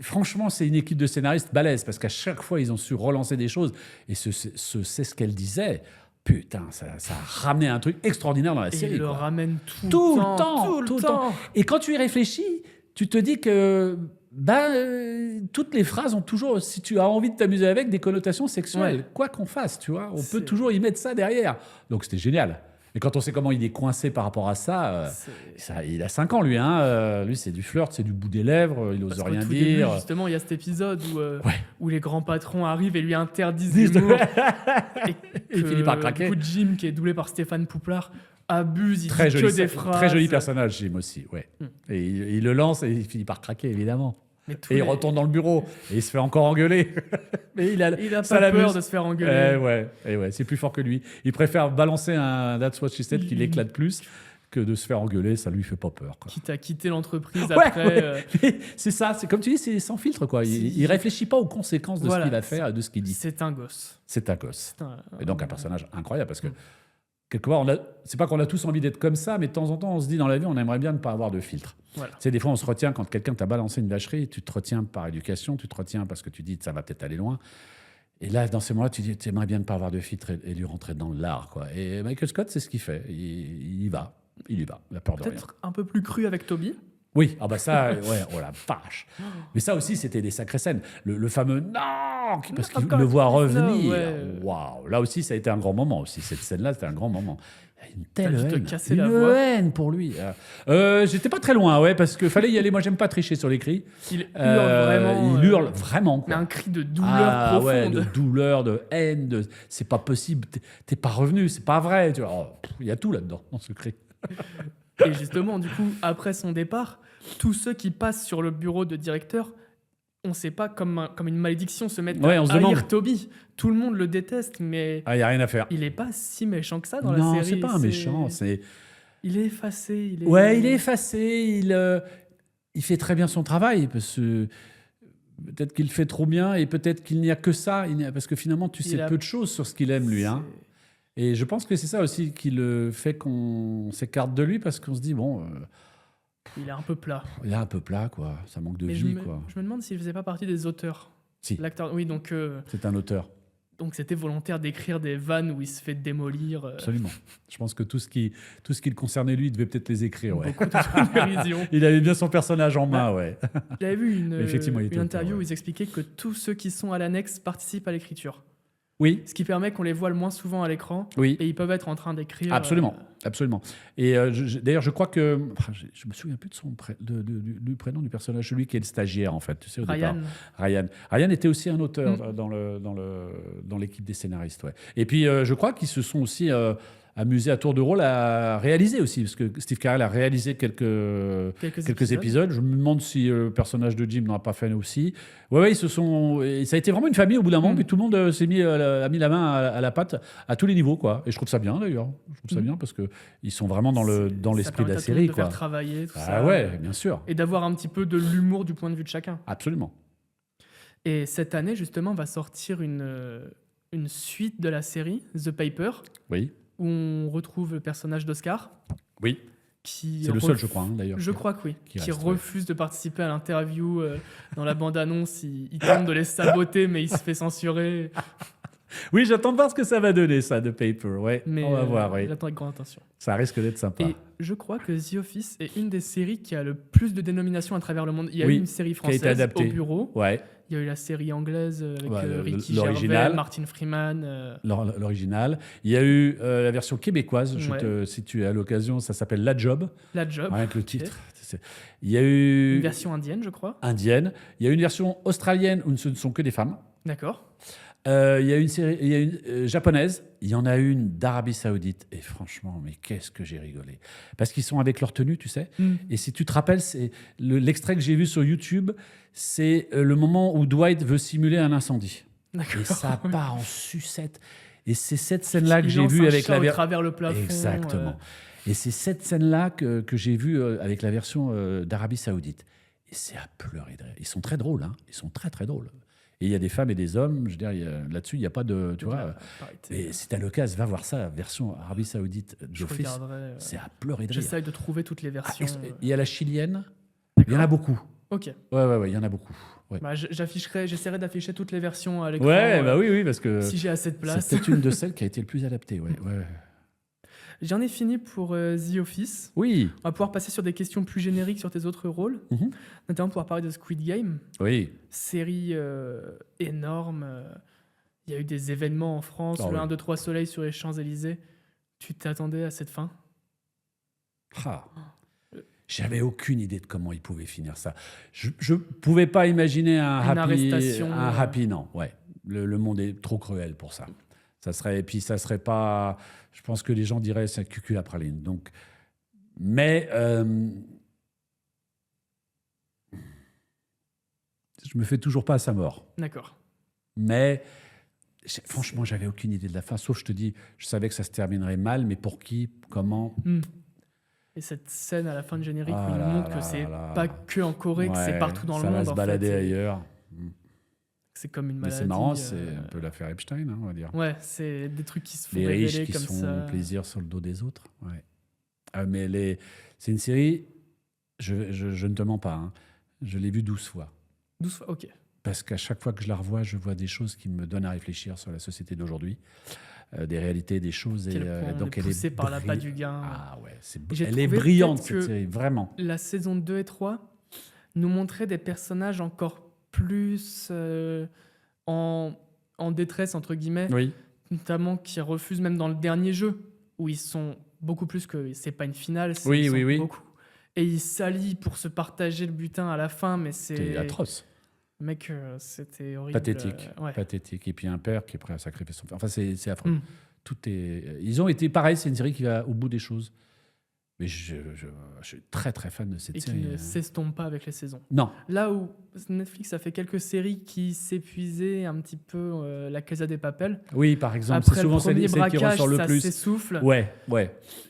franchement, c'est une équipe de scénaristes balèze parce qu'à chaque fois, ils ont su relancer des choses. Et c'est ce qu'elle disait. Putain, ça a ramené un truc extraordinaire dans la série. Il le ramène tout le temps. Et quand tu y réfléchis, tu te dis que toutes les phrases ont toujours, si tu as envie de t'amuser avec, des connotations sexuelles. Quoi qu'on fasse, tu vois, on peut toujours y mettre ça derrière. Donc c'était génial. Et quand on sait comment il est coincé par rapport à ça, il a 5 ans, lui. Lui, c'est du flirt, c'est du bout des lèvres, il n'ose rien dire. Début, justement, il y a cet épisode où les grands patrons arrivent et lui interdisent l'humour. et il finit par craquer. Du coup, Jim, qui est doublé par Stéphane Pouplar, abuse, il dit que des phrases. Très joli personnage, Jim aussi, ouais. Et il le lance et il finit par craquer, évidemment. Et il retourne dans le bureau et il se fait encore engueuler. Mais il a pas peur de se faire engueuler. C'est plus fort que lui. Il préfère balancer un That's What She Said qui l'éclate plus que de se faire engueuler. Ça lui fait pas peur, quoi. Quitte à quitter l'entreprise après. C'est ça, c'est comme tu dis, c'est sans filtre, quoi. Il réfléchit pas aux conséquences de ce qu'il va faire et de ce qu'il dit. C'est un gosse. Et donc un personnage incroyable parce que quelque part, c'est pas qu'on a tous envie d'être comme ça, mais de temps en temps, on se dit dans la vie, on aimerait bien ne pas avoir de filtre. Voilà. Tu sais, des fois, on se retient quand quelqu'un t'a balancé une vacherie, tu te retiens par éducation, tu te retiens parce que tu dis que ça va peut-être aller loin. Et là, dans ces moments-là, tu dis, tu aimerais bien ne pas avoir de filtre et lui rentrer dans l'art, quoi. Et Michael Scott, c'est ce qu'il fait. Il y va, la peur de rien. Peut-être un peu plus cru avec Toby. Oui, ça, oh la vache. Mais ça aussi, c'était des sacrées scènes. Le fameux non, parce qu'il le voit revenir. Waouh, là aussi, ça a été un grand moment aussi. Cette scène-là, c'était un grand moment. Une telle T'as dû te haine. casser Une la voix. haine pour lui. J'étais pas très loin, ouais, parce qu'il fallait y aller. Moi, j'aime pas tricher sur les cris. Il hurle vraiment. Il hurle vraiment, Mais quoi. un cri de douleur Ouais, profonde. de douleur, de haine. C'est pas possible. T'es pas revenu, c'est pas vrai. Tu vois, il y a tout là-dedans, dans ce cri. Et justement, du coup, après son départ, tous ceux qui passent sur le bureau de directeur, on sait pas, comme une malédiction, se mettent Ouais, on à se haïr demande. Toby. Tout le monde le déteste, mais Ah, il y a rien à faire. il est pas si méchant que ça dans Non, la série. c'est pas un méchant. Il est effacé. Ouais, il est effacé. Il fait très bien son travail, parce que peut-être qu'il fait trop bien et peut-être qu'il n'y a que ça. Parce que finalement, tu sais peu de choses sur ce qu'il aime, lui. Hein. Et je pense que c'est ça aussi qui le fait qu'on s'écarte de lui, parce qu'on se dit, bon, il est un peu plat. il est un peu plat, quoi. Ça manque de Mais vie, quoi. je me demande s'il faisait pas partie des auteurs. Si, L'acteur, oui, donc c'est un auteur. c'était volontaire d'écrire des vannes où il se fait démolir. Absolument. Je pense que tout ce qui le concernait, lui, il devait peut-être les écrire, ouais. Beaucoup de dérision. Il avait bien son personnage en main, ouais. J'avais vu une Effectivement, il était interview auteur, où ouais. ils expliquaient que tous ceux qui sont à l'annexe participent à l'écriture. Oui, Ce qui permet qu'on les voit le moins souvent à l'écran. oui. Et ils peuvent être en train d'écrire. Absolument, absolument. Et d'ailleurs, je crois que je me souviens plus de du prénom du personnage, celui qui est le stagiaire en fait. Tu sais, au Ryan. départ. Ryan était aussi un auteur dans l'équipe des scénaristes. Ouais. Et puis, je crois qu'ils se sont aussi amusés à tour de rôle à réaliser aussi, parce que Steve Carell a réalisé quelques épisodes. Je me demande si le personnage de Jim n'en a pas fait aussi. Ouais, ils se sont. Et ça a été vraiment une famille au bout d'un moment, puis tout le monde s'est a mis la main à la pâte à tous les niveaux, quoi. Et je trouve ça bien d'ailleurs. Je trouve ça bien parce que ils sont vraiment dans l'esprit de la série, De quoi. faire travailler tout Ah ça. ouais, bien sûr. Et d'avoir un petit peu de l'humour du point de vue de chacun. Absolument. Et cette année, justement, va sortir une suite de la série, The Paper, Oui. où on retrouve le personnage d'Oscar. Oui. Qui C'est le seul, je crois, hein, d'ailleurs. Je crois que oui. Qui reste, refuse de participer à l'interview dans la bande-annonce. Il tente de les saboter, mais il se fait censurer. Oui, j'attends de voir ce que ça va donner, ça, de Paper. Ouais, Mais on va voir, oui. j'attends avec grande attention. Ça risque d'être sympa. Et je crois que The Office est une des séries qui a le plus de dénominations à travers le monde. Il y a Oui, eu une série qui a été française adaptée. au bureau. Ouais, Il y a eu la série anglaise avec Ouais, Ricky l'original. Gervais, Martin Freeman. l'original. Il y a eu la version québécoise, Ouais. si tu as l'occasion, ça s'appelle La Job, La Job. rien que le ok. titre. Il y a eu Une version indienne, je crois. indienne. Il y a une version australienne où ce ne sont que des femmes. D'accord. Il y a une série, il y a une japonaise, il y en a une d'Arabie Saoudite. Et franchement, mais qu'est-ce que j'ai rigolé. Parce qu'ils sont avec leur tenue, tu sais. Et si tu te rappelles, c'est l'extrait que j'ai vu sur YouTube, c'est le moment où Dwight veut simuler un incendie. D'accord. Et ça part en sucette. Et c'est cette scène-là que Il j'ai lance vue un avec chat la au travers le plafond. Exactement. Et c'est cette scène-là que j'ai vue avec la version d'Arabie Saoudite. Et c'est à pleurer de rire. Ils sont très drôles, hein. Ils sont très, très drôles. Et il y a des femmes et des hommes, je veux dire, là-dessus, il n'y a pas de. Tu vois. Et si tu as l'occasion, va voir ça, version Arabie Saoudite d'Office. C'est à pleurer de rire. J'essaye de trouver toutes les versions. Il y a la chilienne, il y en a beaucoup. Ok. Ouais, il y en a beaucoup. Ouais, Bah, j'essaierai d'afficher toutes les versions à l'écran. oui, parce que. Si j'ai assez de place. C'est peut-être une de celles qui a été le plus adaptée. Ouais. J'en ai fini pour The Office. Oui. On va pouvoir passer sur des questions plus génériques sur tes autres rôles. Notamment pouvoir parler de Squid Game. Oui. Série énorme. Il y a eu des événements en France. Oh, le oui. 1, 2, 3 Soleil sur les Champs-Élysées. Tu t'attendais à cette fin? J'avais aucune idée de comment ils pouvaient finir ça. Je pouvais pas imaginer un arrestation. Un happy, non. Ouais. Le monde est trop cruel pour ça. Ça serait pas. Je pense que les gens diraient c'est un cucul à praline. Donc, mais je me fais toujours pas à sa mort. D'accord. Mais franchement, j'avais aucune idée de la fin. Sauf, je te dis, je savais que ça se terminerait mal, mais pour qui, comment. Et cette scène à la fin de générique Ah où il là montre là que c'est là. pas que en Corée, que c'est partout dans le monde. Ça va se en balader fait. ailleurs. C'est comme une Mais maladie. c'est marrant, c'est un peu l'affaire Epstein, hein, on va dire. Ouais, c'est des trucs qui se font Les riches révéler qui comme se font ça. plaisir sur le dos des autres. Ouais. Mais c'est une série, je ne te mens pas, hein, je l'ai vue 12 fois. 12 fois, ok. Parce qu'à chaque fois que je la revois, je vois des choses qui me donnent à réfléchir sur la société d'aujourd'hui, des réalités, des choses. Quel point donc on est elle poussé est par l'appât du gain. Ah ouais, J'ai elle est trouvé brillante peut-être cette que série, vraiment. La saison 2 et 3 nous montraient des personnages encore plus en détresse, entre guillemets, Oui. notamment qui refusent, même dans le dernier jeu, où ils sont beaucoup plus que c'est pas une finale, Oui, ils sont oui, oui. beaucoup. Et ils s'allient pour se partager le butin à la fin, mais c'est... C'était atroce. Mec, c'était horrible. Pathétique. Ouais. Pathétique. Et puis un père qui est prêt à sacrifier son fils. Enfin, c'est affreux. Mm. Tout est... Ils ont été pareil, c'est une série qui va au bout des choses. Mais je suis très très fan de cette Et qui série. ne s'estompe pas avec les saisons. Non. Là où Netflix a fait quelques séries qui s'épuisaient un petit peu, La Casa des Papel. Oui, par exemple, Après c'est souvent le premier celle qui braquage, ressort le ça plus. s'essouffle. Ouais.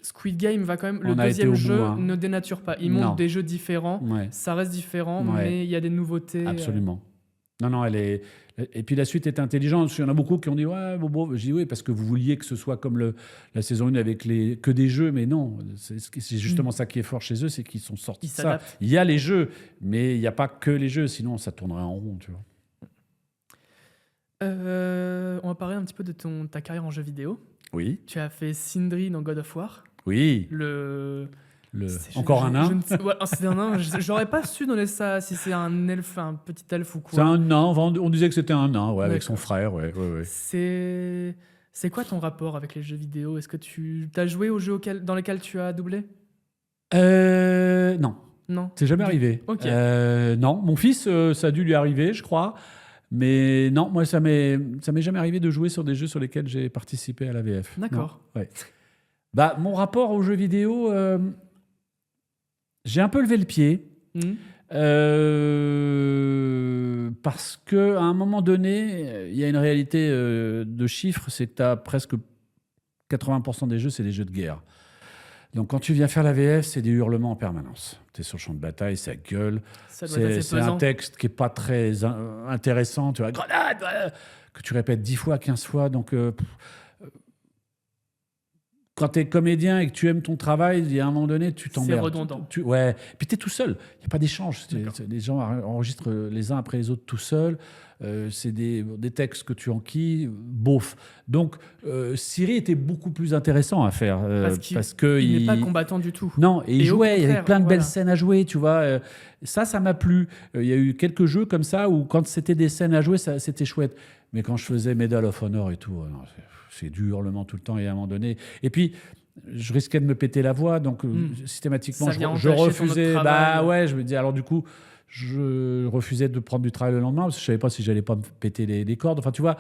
Squid Game va quand même... On Le a été deuxième au jeu bout, hein. ne dénature pas. Il Non. montre des jeux différents. Ouais. Ça reste différent, Ouais. mais il y a des nouveautés. Absolument. Non, elle est. Et puis la suite est intelligente. Il y en a beaucoup qui ont dit ouais, bon. Je dis oui parce que vous vouliez que ce soit comme la saison 1 avec que des jeux, mais non. C'est justement ça qui est fort chez eux, c'est qu'ils sont sortis Ils de ça. s'adaptent. Il y a les jeux, mais il n'y a pas que les jeux, sinon ça tournerait en rond, tu vois. On va parler un petit peu de ta carrière en jeu vidéo. Oui. Tu as fait Sindri dans God of War. Oui. Encore un nain. C'est un nain. J'aurais pas su donner ça si c'est un elfe, un petit elfe ou quoi. C'est un nain. On disait que c'était un nain, ouais, avec son D'accord. frère, ouais. C'est quoi ton rapport avec les jeux vidéo? Est-ce que tu as joué aux jeux dans lesquels tu as doublé? Non. Non. C'est jamais arrivé. Ok. Non, mon fils, ça a dû lui arriver, je crois. Mais non, moi, ça m'est jamais arrivé de jouer sur des jeux sur lesquels j'ai participé à la VF. D'accord. Non, ouais. Bah, mon rapport aux jeux vidéo, j'ai un peu levé le pied. Parce qu'à un moment donné, il y a une réalité de chiffres, c'est que tu as presque 80% des jeux, c'est des jeux de guerre. Donc quand tu viens faire la VF, c'est des hurlements en permanence. Tu es sur le champ de bataille, ça gueule. Ça doit être assez C'est pesant. un texte qui n'est pas très intéressant. Tu vois, grenade, que tu répètes 10 fois, 15 fois. Donc quand tu es comédien et que tu aimes ton travail, il y a un moment donné, tu t'emmerdes. C'est redondant. Ouais. Puis tu es tout seul. Il n'y a pas d'échange. Les gens enregistrent les uns après les autres tout seuls. C'est des textes que tu enquilles, beauf. Donc, Siri était beaucoup plus intéressant à faire. Parce qu'il n'est pas combattant du tout. Non, et il jouait, il y avait plein de belles voilà. scènes à jouer, tu vois. Ça m'a plu. Il y a eu quelques jeux comme ça où, quand c'était des scènes à jouer, c'était chouette. Mais quand je faisais Medal of Honor et tout, non, c'est du hurlement tout le temps et à un moment donné. Et puis, je risquais de me péter la voix, donc systématiquement, je refusais. Bah ouais, je me dis, alors du coup, je refusais de prendre du travail le lendemain parce que je savais pas si j'allais pas me péter les cordes. Enfin, tu vois,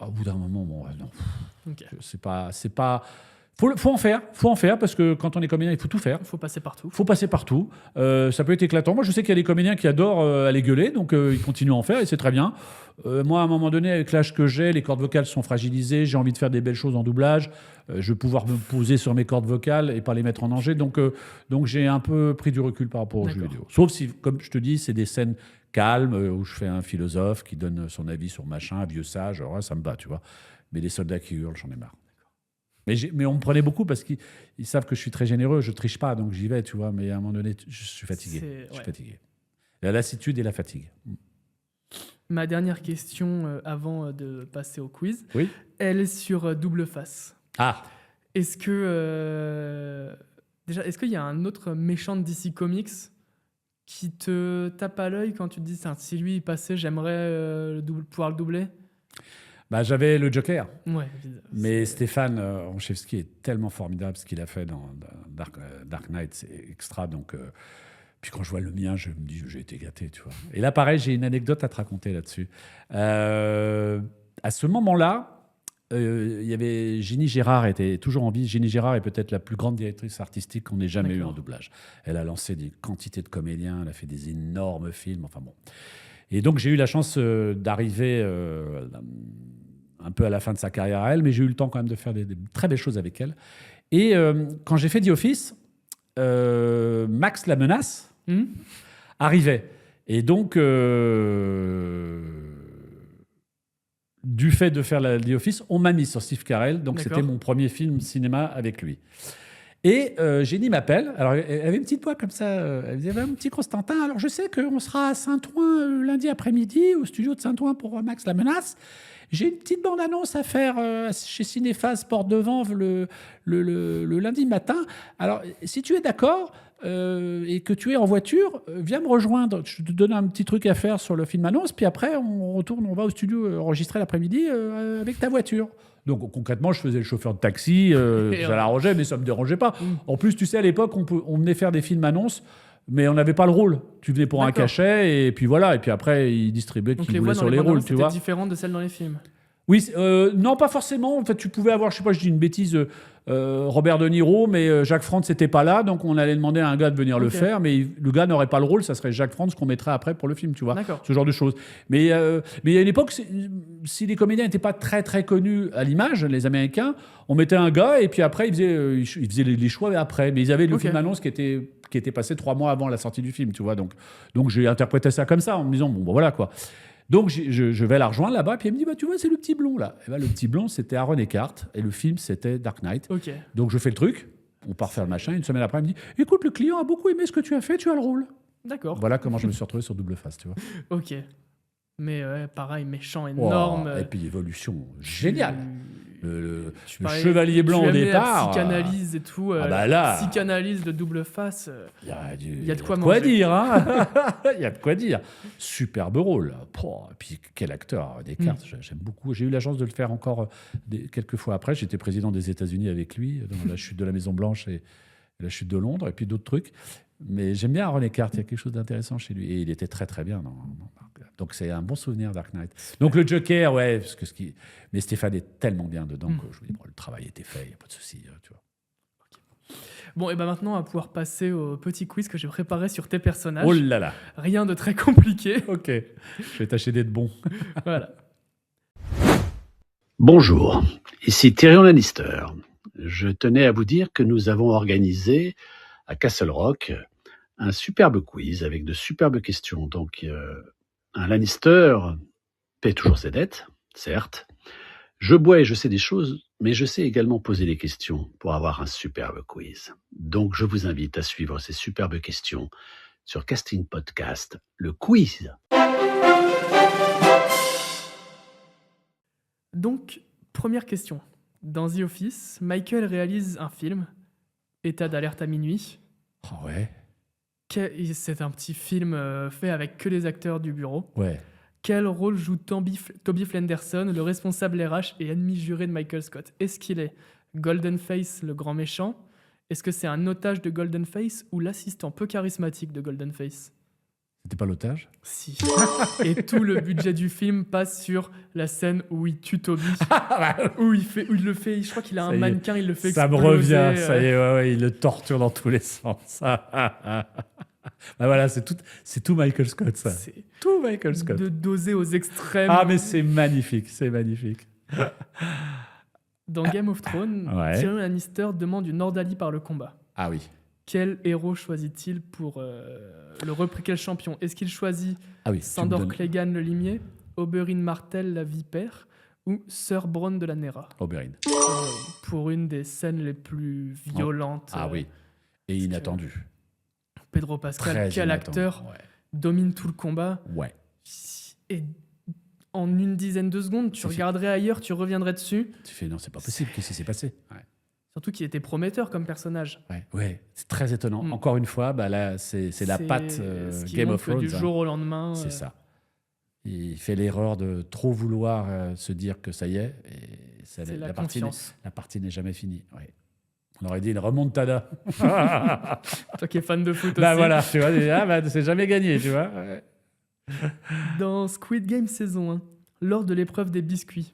au bout d'un moment, bon, non. Okay. C'est pas. Faut en faire parce que quand on est comédien, il faut tout faire. Il faut passer partout. Ça peut être éclatant. Moi, je sais qu'il y a des comédiens qui adorent aller gueuler, donc ils continuent à en faire et c'est très bien. Moi, à un moment donné, avec l'âge que j'ai, les cordes vocales sont fragilisées. J'ai envie de faire des belles choses en doublage. Je vais pouvoir me poser sur mes cordes vocales et pas les mettre en danger. Donc j'ai un peu pris du recul par rapport aux jeux vidéo. Sauf si, comme je te dis, c'est des scènes calmes où je fais un philosophe qui donne son avis sur machin, un vieux sage. Alors là, ça me bat, tu vois. Mais les soldats qui hurlent, j'en ai marre. Mais on me prenait beaucoup parce qu'ils savent que je suis très généreux, je triche pas, donc j'y vais, tu vois. Mais à un moment donné, je suis fatigué. Je suis fatigué. La lassitude et la fatigue. Ma dernière question avant de passer au quiz, oui, elle est sur Double Face. Ah. Est-ce que est-ce qu'il y a un autre méchant de DC Comics qui te tape à l'œil quand tu te dis si lui il passait, j'aimerais pouvoir le doubler? Bah, j'avais le Joker. Ouais, mais Stéphane Ronchevski est tellement formidable, ce qu'il a fait dans Dark Knight, c'est extra. Donc, puis quand je vois le mien, je me dis, j'ai été gâté, tu vois. Et là, pareil, j'ai une anecdote à te raconter là-dessus. À ce moment-là, il y avait Ginny Gérard, était toujours en vie. Ginny Gérard est peut-être la plus grande directrice artistique qu'on ait jamais eue en doublage. Elle a lancé des quantités de comédiens, elle a fait des énormes films, enfin bon. Et donc, j'ai eu la chance d'arriver un peu à la fin de sa carrière à elle, mais j'ai eu le temps quand même de faire des très belles choses avec elle. Et quand j'ai fait The Office, Max la menace arrivait. Et donc, du fait de faire The Office, on m'a mis sur Steve Carell. Donc, c'était mon premier film cinéma avec lui. Et Jenny m'appelle. Alors, elle avait une petite voix comme ça. Elle disait, un petit Constantin. Alors, je sais qu'on sera à Saint-Ouen lundi après-midi, au studio de Saint-Ouen pour Max la menace. J'ai une petite bande-annonce à faire chez Cinéphase Porte de Vanves le lundi matin. Alors, si tu es d'accord, et que tu es en voiture, viens me rejoindre. Je te donne un petit truc à faire sur le film annonce, puis après, on retourne, on va au studio enregistrer l'après-midi avec ta voiture. Donc concrètement, je faisais le chauffeur de taxi, ça l'arrangeait, mais ça ne me dérangeait pas. En plus, tu sais, à l'époque, on venait faire des films annonces, mais on n'avait pas le rôle. Tu venais pour un cachet, et puis voilà. Et puis après, ils distribuaient qui voulait sur les rôles, tu vois. C'était différent de celles dans les films. Oui, non, pas forcément. En fait, tu pouvais avoir, je sais pas, je dis une bêtise, Robert De Niro, mais Jacques Frantz n'était pas là, donc on allait demander à un gars de venir le faire, mais le gars n'aurait pas le rôle, ça serait Jacques Frantz qu'on mettrait après pour le film, tu vois. Ce genre de choses. Mais il y a une époque, si les comédiens n'étaient pas très très connus à l'image, les Américains, on mettait un gars et puis après ils faisaient les choix après. Mais ils avaient le film annonce qui était passé 3 mois avant la sortie du film, tu vois. Donc j'ai interprété ça comme ça en me disant bon, voilà quoi. Donc je vais la rejoindre là-bas, puis elle me dit tu vois, c'est le petit blond là. Et le petit blond, c'était Aaron Eckhart, et le film, c'était Dark Knight. Donc je fais le truc, on part faire le machin. Une semaine après, elle me dit écoute, le client a beaucoup aimé ce que tu as fait, tu as le rôle. D'accord. Voilà comment je me suis retrouvé sur Double Face, tu vois. Ok. Mais pareil, méchant énorme. Et puis évolution géniale. Le chevalier blanc au départ. Psychanalyse et tout. Psychanalyse de Double Face. Il y a de quoi manger. Dire, hein. Il y a de quoi dire. Superbe rôle. Et puis quel acteur, Descartes. J'aime beaucoup. J'ai eu la chance de le faire encore quelques fois après. J'étais président des États-Unis avec lui dans la chute de la Maison Blanche et la chute de Londres et puis d'autres trucs. Mais j'aime bien Aaron Eckhart. Il y a quelque chose d'intéressant chez lui et il était très très bien. Donc c'est un bon souvenir, Dark Knight. Donc le Joker, ouais, mais Stéphane est tellement bien dedans que je vous dis, le travail était fait, il n'y a pas de souci, tu vois. Bon, et ben maintenant, on va pouvoir passer au petit quiz que j'ai préparé sur tes personnages. Oh là là. Rien de très compliqué. Ok, je vais tâcher d'être bon. Voilà. Bonjour, ici Tyrion Lannister. Je tenais à vous dire que nous avons organisé à Castle Rock un superbe quiz avec de superbes questions. Donc, un Lannister paie toujours ses dettes, certes. Je bois et je sais des choses, mais je sais également poser des questions pour avoir un superbe quiz. Donc, je vous invite à suivre ces superbes questions sur Casting Podcast, le quiz. Donc, première question. Dans The Office, Michael réalise un film, État d'alerte à minuit. Oh ouais. C'est un petit film fait avec que les acteurs du bureau. Ouais. Quel rôle joue Toby Flenderson, le responsable RH et ennemi juré de Michael Scott? Est-ce qu'il est Golden Face, le grand méchant? Est-ce que c'est un otage de Golden Face ou l'assistant peu charismatique de Golden Face? C'était pas l'otage? Si. Et tout le budget du film passe sur la scène où il tue Toby. où il le fait, je crois qu'il a un mannequin, il le fait exploser. Ça me revient, ça y est, ouais, il le torture dans tous les sens. Voilà, c'est tout Michael Scott, ça. C'est tout Michael Scott. De doser aux extrêmes. Ah, mais c'est magnifique, c'est magnifique. Dans Game of Thrones, Tyrion Lannister demande une ordalie par le combat. Ah oui. Quel héros choisit-il pour quel champion? Est-ce qu'il choisit Sandor Clegane le limier, Oberyn Martell la vipère ou Sir Bronn de la Nera? Oberyn. Pour une des scènes les plus violentes. Ah oui, et inattendue. Pedro Pascal, quel acteur, domine tout le combat. Ouais. Et en une dizaine de secondes, tu regarderais ailleurs, tu reviendrais dessus. Tu fais non, c'est pas possible, qu'est-ce qui s'est passé? Surtout qu'il était prometteur comme personnage. Ouais, c'est très étonnant. Encore une fois, là, c'est la patte Game of Thrones. Du jour au lendemain. C'est ça. Il fait l'erreur de trop vouloir se dire que ça y est. Et la confiance. La partie n'est jamais finie. Ouais. On aurait dit une remontada. Toi qui es fan de foot aussi. Voilà, tu vois, c'est jamais gagné, tu vois. Ouais. Dans Squid Game saison 1, lors de l'épreuve des biscuits,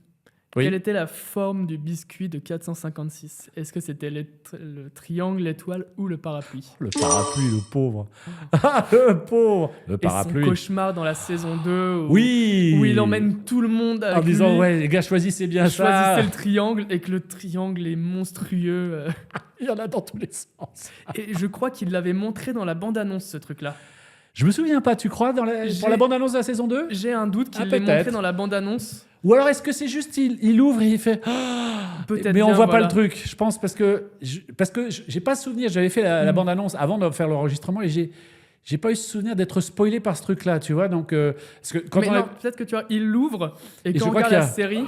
quelle était la forme du biscuit de 456? Est-ce que c'était le triangle, l'étoile ou le parapluie? Le parapluie, le pauvre. Le pauvre. Le parapluie. Et son cauchemar dans la saison 2 où il emmène tout le monde avec en disant, lui. Les gars, choisissez bien ça. Choisissez le triangle et que le triangle est monstrueux. Il y en a dans tous les sens. Et je crois qu'il l'avait montré dans la bande-annonce, ce truc-là. Je me souviens pas, tu crois, pour la bande-annonce de la saison 2? J'ai un doute qu'il l'ait montré dans la bande-annonce. Ou alors est-ce que c'est juste il ouvre et il fait peut-être, mais on voit pas le truc. Je pense parce que j'ai pas souvenir. J'avais fait la bande-annonce avant de faire l'enregistrement et j'ai pas eu ce souvenir d'être spoilé par ce truc-là, tu vois. Donc parce que quand peut-être que tu vois, il l'ouvre et quand on regarde la série,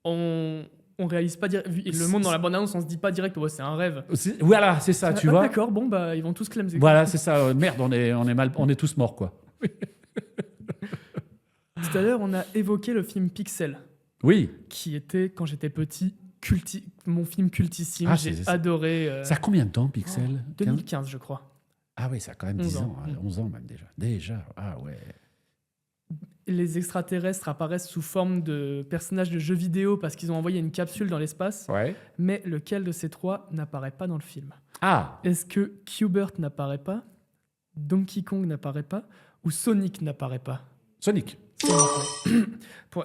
on on réalise pas ils le montrent dans la bande-annonce, on se dit pas direct c'est un rêve. Voilà, c'est ça, tu vois. D'accord, bon bah ils vont tous clamser. Voilà, c'est ça. Merde, on est tous morts, quoi. Tout à l'heure, on a évoqué le film Pixel. Oui. Qui était, quand j'étais petit, mon film cultissime. J'ai adoré. Ça a combien de temps, Pixel 2015, je crois. Ah oui, ça a quand même 10 ans. 11 ans même déjà. Ah ouais. Les extraterrestres apparaissent sous forme de personnages de jeux vidéo parce qu'ils ont envoyé une capsule dans l'espace. Ouais. Mais lequel de ces trois n'apparaît pas dans le film? Ah. Est-ce que Q*bert n'apparaît pas, Donkey Kong n'apparaît pas, ou Sonic n'apparaît pas? Sonic.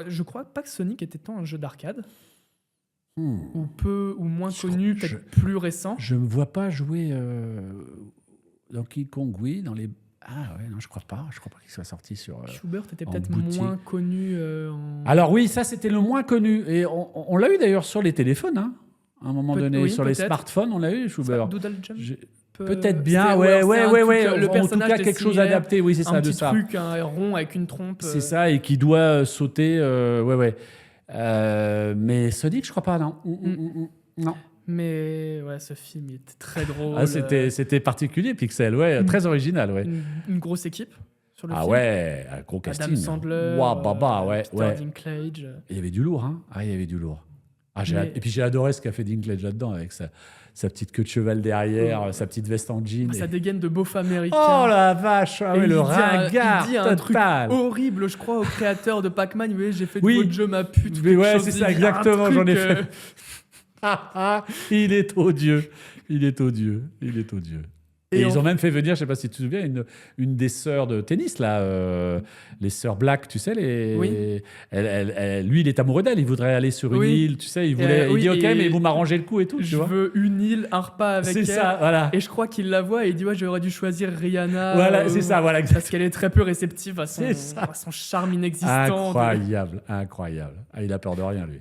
Je crois pas que Sonic était tant un jeu d'arcade. Ou moins connu, peut-être plus récent. Je me vois pas jouer Donkey Kong, oui, dans les... Ah ouais, non, je crois pas qu'il soit sorti sur... Q*bert était peut-être moins connu Alors oui, ça c'était le moins connu. Et on l'a eu d'ailleurs sur les téléphones, hein. À un moment donné, sur les smartphones, on l'a eu, Q*bert. Doodle Jump peut-être bien, ouais. En tout cas, quelque chose adapté, oui, c'est ça, de ça. Un petit truc, un rond avec une trompe. C'est ça, et qui doit sauter, mais Sonic, je crois pas, non. Non. Mais ouais, ce film il était très drôle. Ah, c'était particulier, Pixel, très original, ouais. Une grosse équipe sur le film. Ah ouais, un gros casting. Adam Sandler, Peter Dinklage. Il y avait du lourd, hein. Ah, il y avait du lourd. Et puis j'ai adoré ce qu'a fait Dinklage là-dedans, avec sa petite queue de cheval derrière, sa petite veste en jean. Sa dégaine de beauf américain. Oh la vache, le ringard il dit un truc horrible, je crois, au créateur de Pac-Man. Vous voyez, j'ai fait de votre jeu ma pute. Mais ouais, c'est ça, exactement, j'en ai fait. Il est odieux. Et ils ont même fait venir, je sais pas si tu te souviens, une des sœurs de tennis, là, les sœurs Black, tu sais, lui, il est amoureux d'elle, il voudrait aller sur une île, tu sais, il dit ok, mais vous m'arrangez le coup et tout, tu vois. Je veux une île, un repas avec elle. C'est ça, voilà. Et je crois qu'il la voit et il dit ouais, j'aurais dû choisir Rihanna. Voilà, c'est ça, voilà. Parce qu'elle est très peu réceptive à son charme inexistant. Incroyable. Ah, il a peur de rien, lui.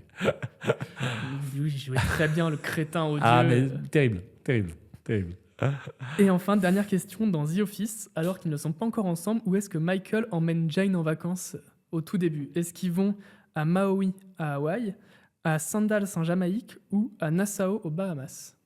Oui, il jouait très bien le crétin odieux. Ah, mais terrible. Et enfin, dernière question, dans The Office, alors qu'ils ne sont pas encore ensemble, où est-ce que Michael emmène Jane en vacances au tout début? Est-ce qu'ils vont à Maui, à Hawaï, à Sandals en Jamaïque ou à Nassau aux Bahamas?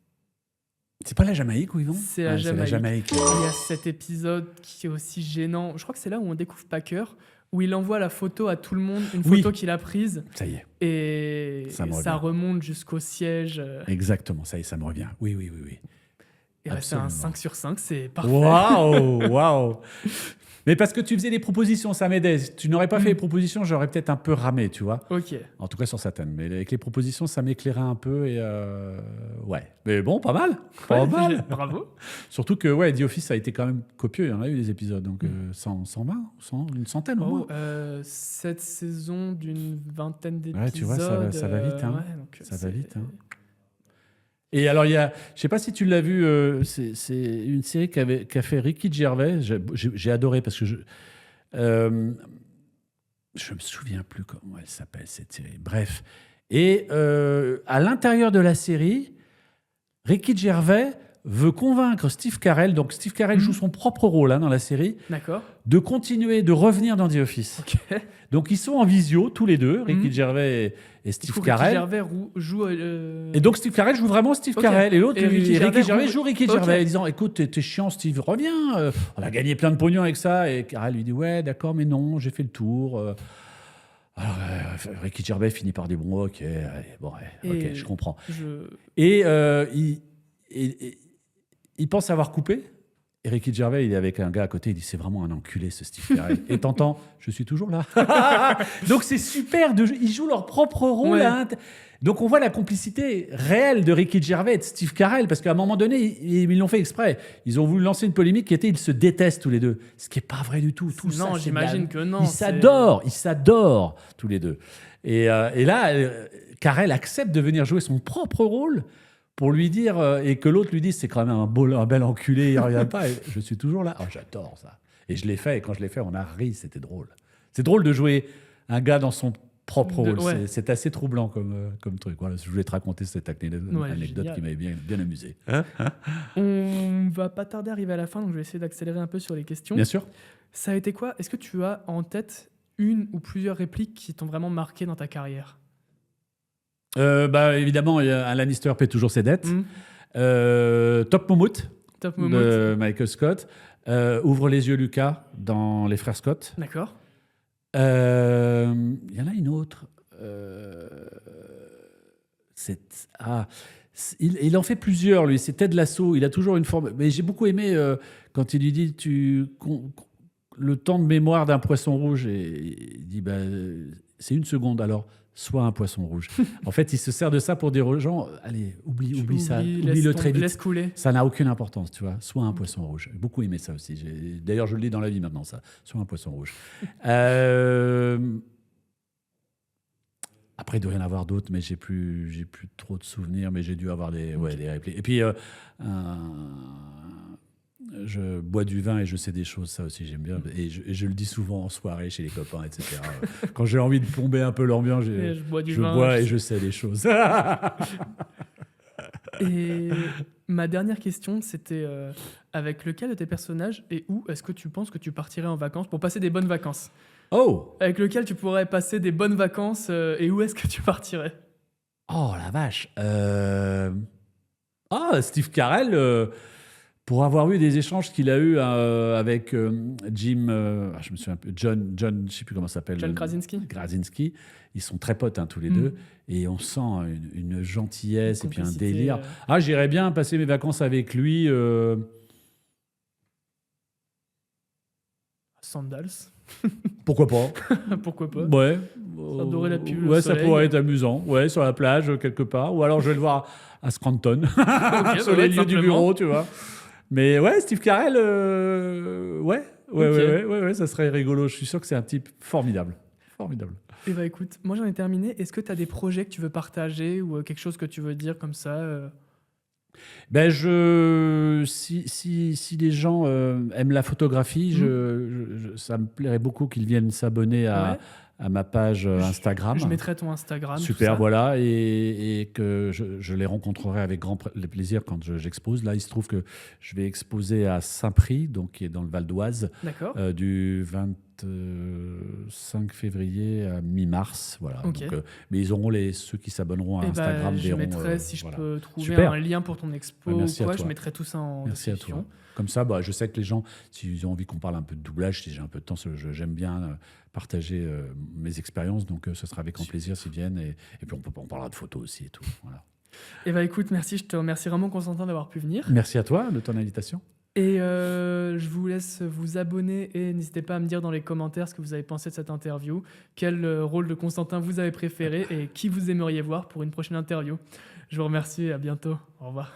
C'est pas la Jamaïque où ils vont? C'est la Jamaïque. Il y a cet épisode qui est aussi gênant. Je crois que c'est là où on découvre Packer, où il envoie la photo à tout le monde, une photo qu'il a prise. Ça y est. Et ça remonte jusqu'au siège. Exactement, ça y est, ça me revient. Oui. Et c'est un 5 sur 5, c'est parfait. Waouh. Mais parce que tu faisais des propositions, ça m'aidait. Tu n'aurais pas fait les propositions, j'aurais peut-être un peu ramé, tu vois. Ok. En tout cas sur certaines. Mais avec les propositions, ça m'éclairait un peu. Et ouais. Mais bon, pas mal. Bravo. Surtout que The Office a été quand même copieux. Il y en a eu des épisodes. Donc 120, une centaine au moins. Cette saison d'une vingtaine d'épisodes. Ouais, tu vois, ça va vite. Hein. Ça va vite. Hein. Et alors, je ne sais pas si tu l'as vu, c'est une série qu'a fait Ricky Gervais. J'ai adoré parce que je me souviens plus comment elle s'appelle, cette série. Bref. Et à l'intérieur de la série, Ricky Gervais veut convaincre Steve Carell, donc Steve Carell joue son propre rôle dans la série, de continuer, de revenir dans The Office. Okay. Donc ils sont en visio, tous les deux, Ricky Gervais et Steve Carell. Ricky Gervais joue... Et donc Steve Carell joue vraiment Steve Carell, et l'autre, Ricky Gervais joue Ricky Gervais, disant écoute, t'es chiant Steve, reviens, on a gagné plein de pognon avec ça, et Carell lui dit ouais d'accord, mais non, j'ai fait le tour. Alors, Ricky Gervais finit par dire bon ok, je comprends. Et il pense avoir coupé. Et Ricky Gervais, il est avec un gars à côté, il dit c'est vraiment un enculé ce Steve Carell. Et t'entends, je suis toujours là. Donc c'est super, ils jouent leur propre rôle. Ouais. Donc on voit la complicité réelle de Ricky Gervais et de Steve Carell, parce qu'à un moment donné, ils l'ont fait exprès. Ils ont voulu lancer une polémique qui était ils se détestent tous les deux. Ce qui n'est pas vrai du tout. Non, j'imagine que non. Ils s'adorent tous les deux. Et là, Carell accepte de venir jouer son propre rôle pour lui dire, et que l'autre lui dise, c'est quand même un bel enculé, il ne revient pas. Et je suis toujours là. Oh, j'adore ça. Et je l'ai fait, et quand je l'ai fait, on a ri, c'était drôle. C'est drôle de jouer un gars dans son propre rôle. Ouais. C'est assez troublant comme truc. Voilà, je voulais te raconter cette anecdote qui m'avait bien amusé. On va pas tarder à arriver à la fin, donc je vais essayer d'accélérer un peu sur les questions. Bien sûr. Ça a été quoi? Est-ce que tu as en tête une ou plusieurs répliques qui t'ont vraiment marqué dans ta carrière? Évidemment, un Lannister paie toujours ses dettes. Top Moumout de Michael Scott. Ouvre les yeux, Lucas, dans Les Frères Scott. D'accord. Il y en a une autre. Il en fait plusieurs, lui. C'est Ted Lasso. Il a toujours une forme. Mais j'ai beaucoup aimé quand il lui dit le temps de mémoire d'un poisson rouge. Et il dit c'est 1 seconde, alors sois un poisson rouge. En fait, il se sert de ça pour dire aux gens allez, oublie ça, oublie-le très vite. Laisse couler. Ça n'a aucune importance, tu vois. Sois un poisson rouge. J'ai beaucoup aimé ça aussi. D'ailleurs, je le lis dans la vie maintenant, ça. Sois un poisson rouge. Après, il doit y en avoir d'autres, mais j'ai plus trop de souvenirs, mais j'ai dû avoir des répliques. Et puis, je bois du vin et je sais des choses, ça aussi j'aime bien. Et je le dis souvent en soirée chez les copains, etc. Quand j'ai envie de plomber un peu l'ambiance, je bois et je sais des choses. Et ma dernière question, c'était avec lequel de tes personnages et où est-ce que tu penses que tu partirais en vacances pour passer des bonnes vacances ? Oh ! Avec lequel tu pourrais passer des bonnes vacances et où est-ce que tu partirais ? Oh la vache. Steve Carell, pour avoir eu des échanges qu'il a eu avec Jim, je me souviens un peu, John, je sais plus comment ça s'appelle. John Krasinski. Ils sont très potes tous les deux et on sent une gentillesse et puis un délire. J'irais bien passer mes vacances avec lui. Sandals. Pourquoi pas? Pourquoi pas? Ouais. Ça dorait la pub. Ouais, ça pourrait être amusant. Ouais, sur la plage quelque part. Ou alors je vais le voir à Scranton, sur les lieux du bureau, tu vois. Mais ouais, Steve Carell, ouais, ça serait rigolo. Je suis sûr que c'est un type formidable. Eh ben écoute, moi j'en ai terminé. Est-ce que tu as des projets que tu veux partager ou quelque chose que tu veux dire comme ça si les gens aiment la photographie, ça me plairait beaucoup qu'ils viennent s'abonner à ma page Instagram. Je mettrai ton Instagram. Super, voilà, et que je les rencontrerai avec grand plaisir quand j'expose. Là, il se trouve que je vais exposer à Saint-Prix, donc qui est dans le Val d'Oise, du 25 février à mi-mars. Voilà. Okay. Donc, mais ils auront ceux qui s'abonneront à Instagram. Je mettrai, si je peux trouver un lien pour ton expo ou quoi, je mettrai tout ça en description. À toi. Comme ça, je sais que les gens, s'ils ont envie qu'on parle un peu de doublage, si j'ai un peu de temps, j'aime bien partager mes expériences. Donc, ce sera avec grand plaisir s'ils viennent. Et puis, on parlera de photos aussi et tout. Voilà. Eh bien, écoute, merci. Je te remercie vraiment, Constantin, d'avoir pu venir. Merci à toi de ton invitation. Et je vous laisse vous abonner et n'hésitez pas à me dire dans les commentaires ce que vous avez pensé de cette interview, quel rôle de Constantin vous avez préféré et qui vous aimeriez voir pour une prochaine interview. Je vous remercie et à bientôt. Au revoir.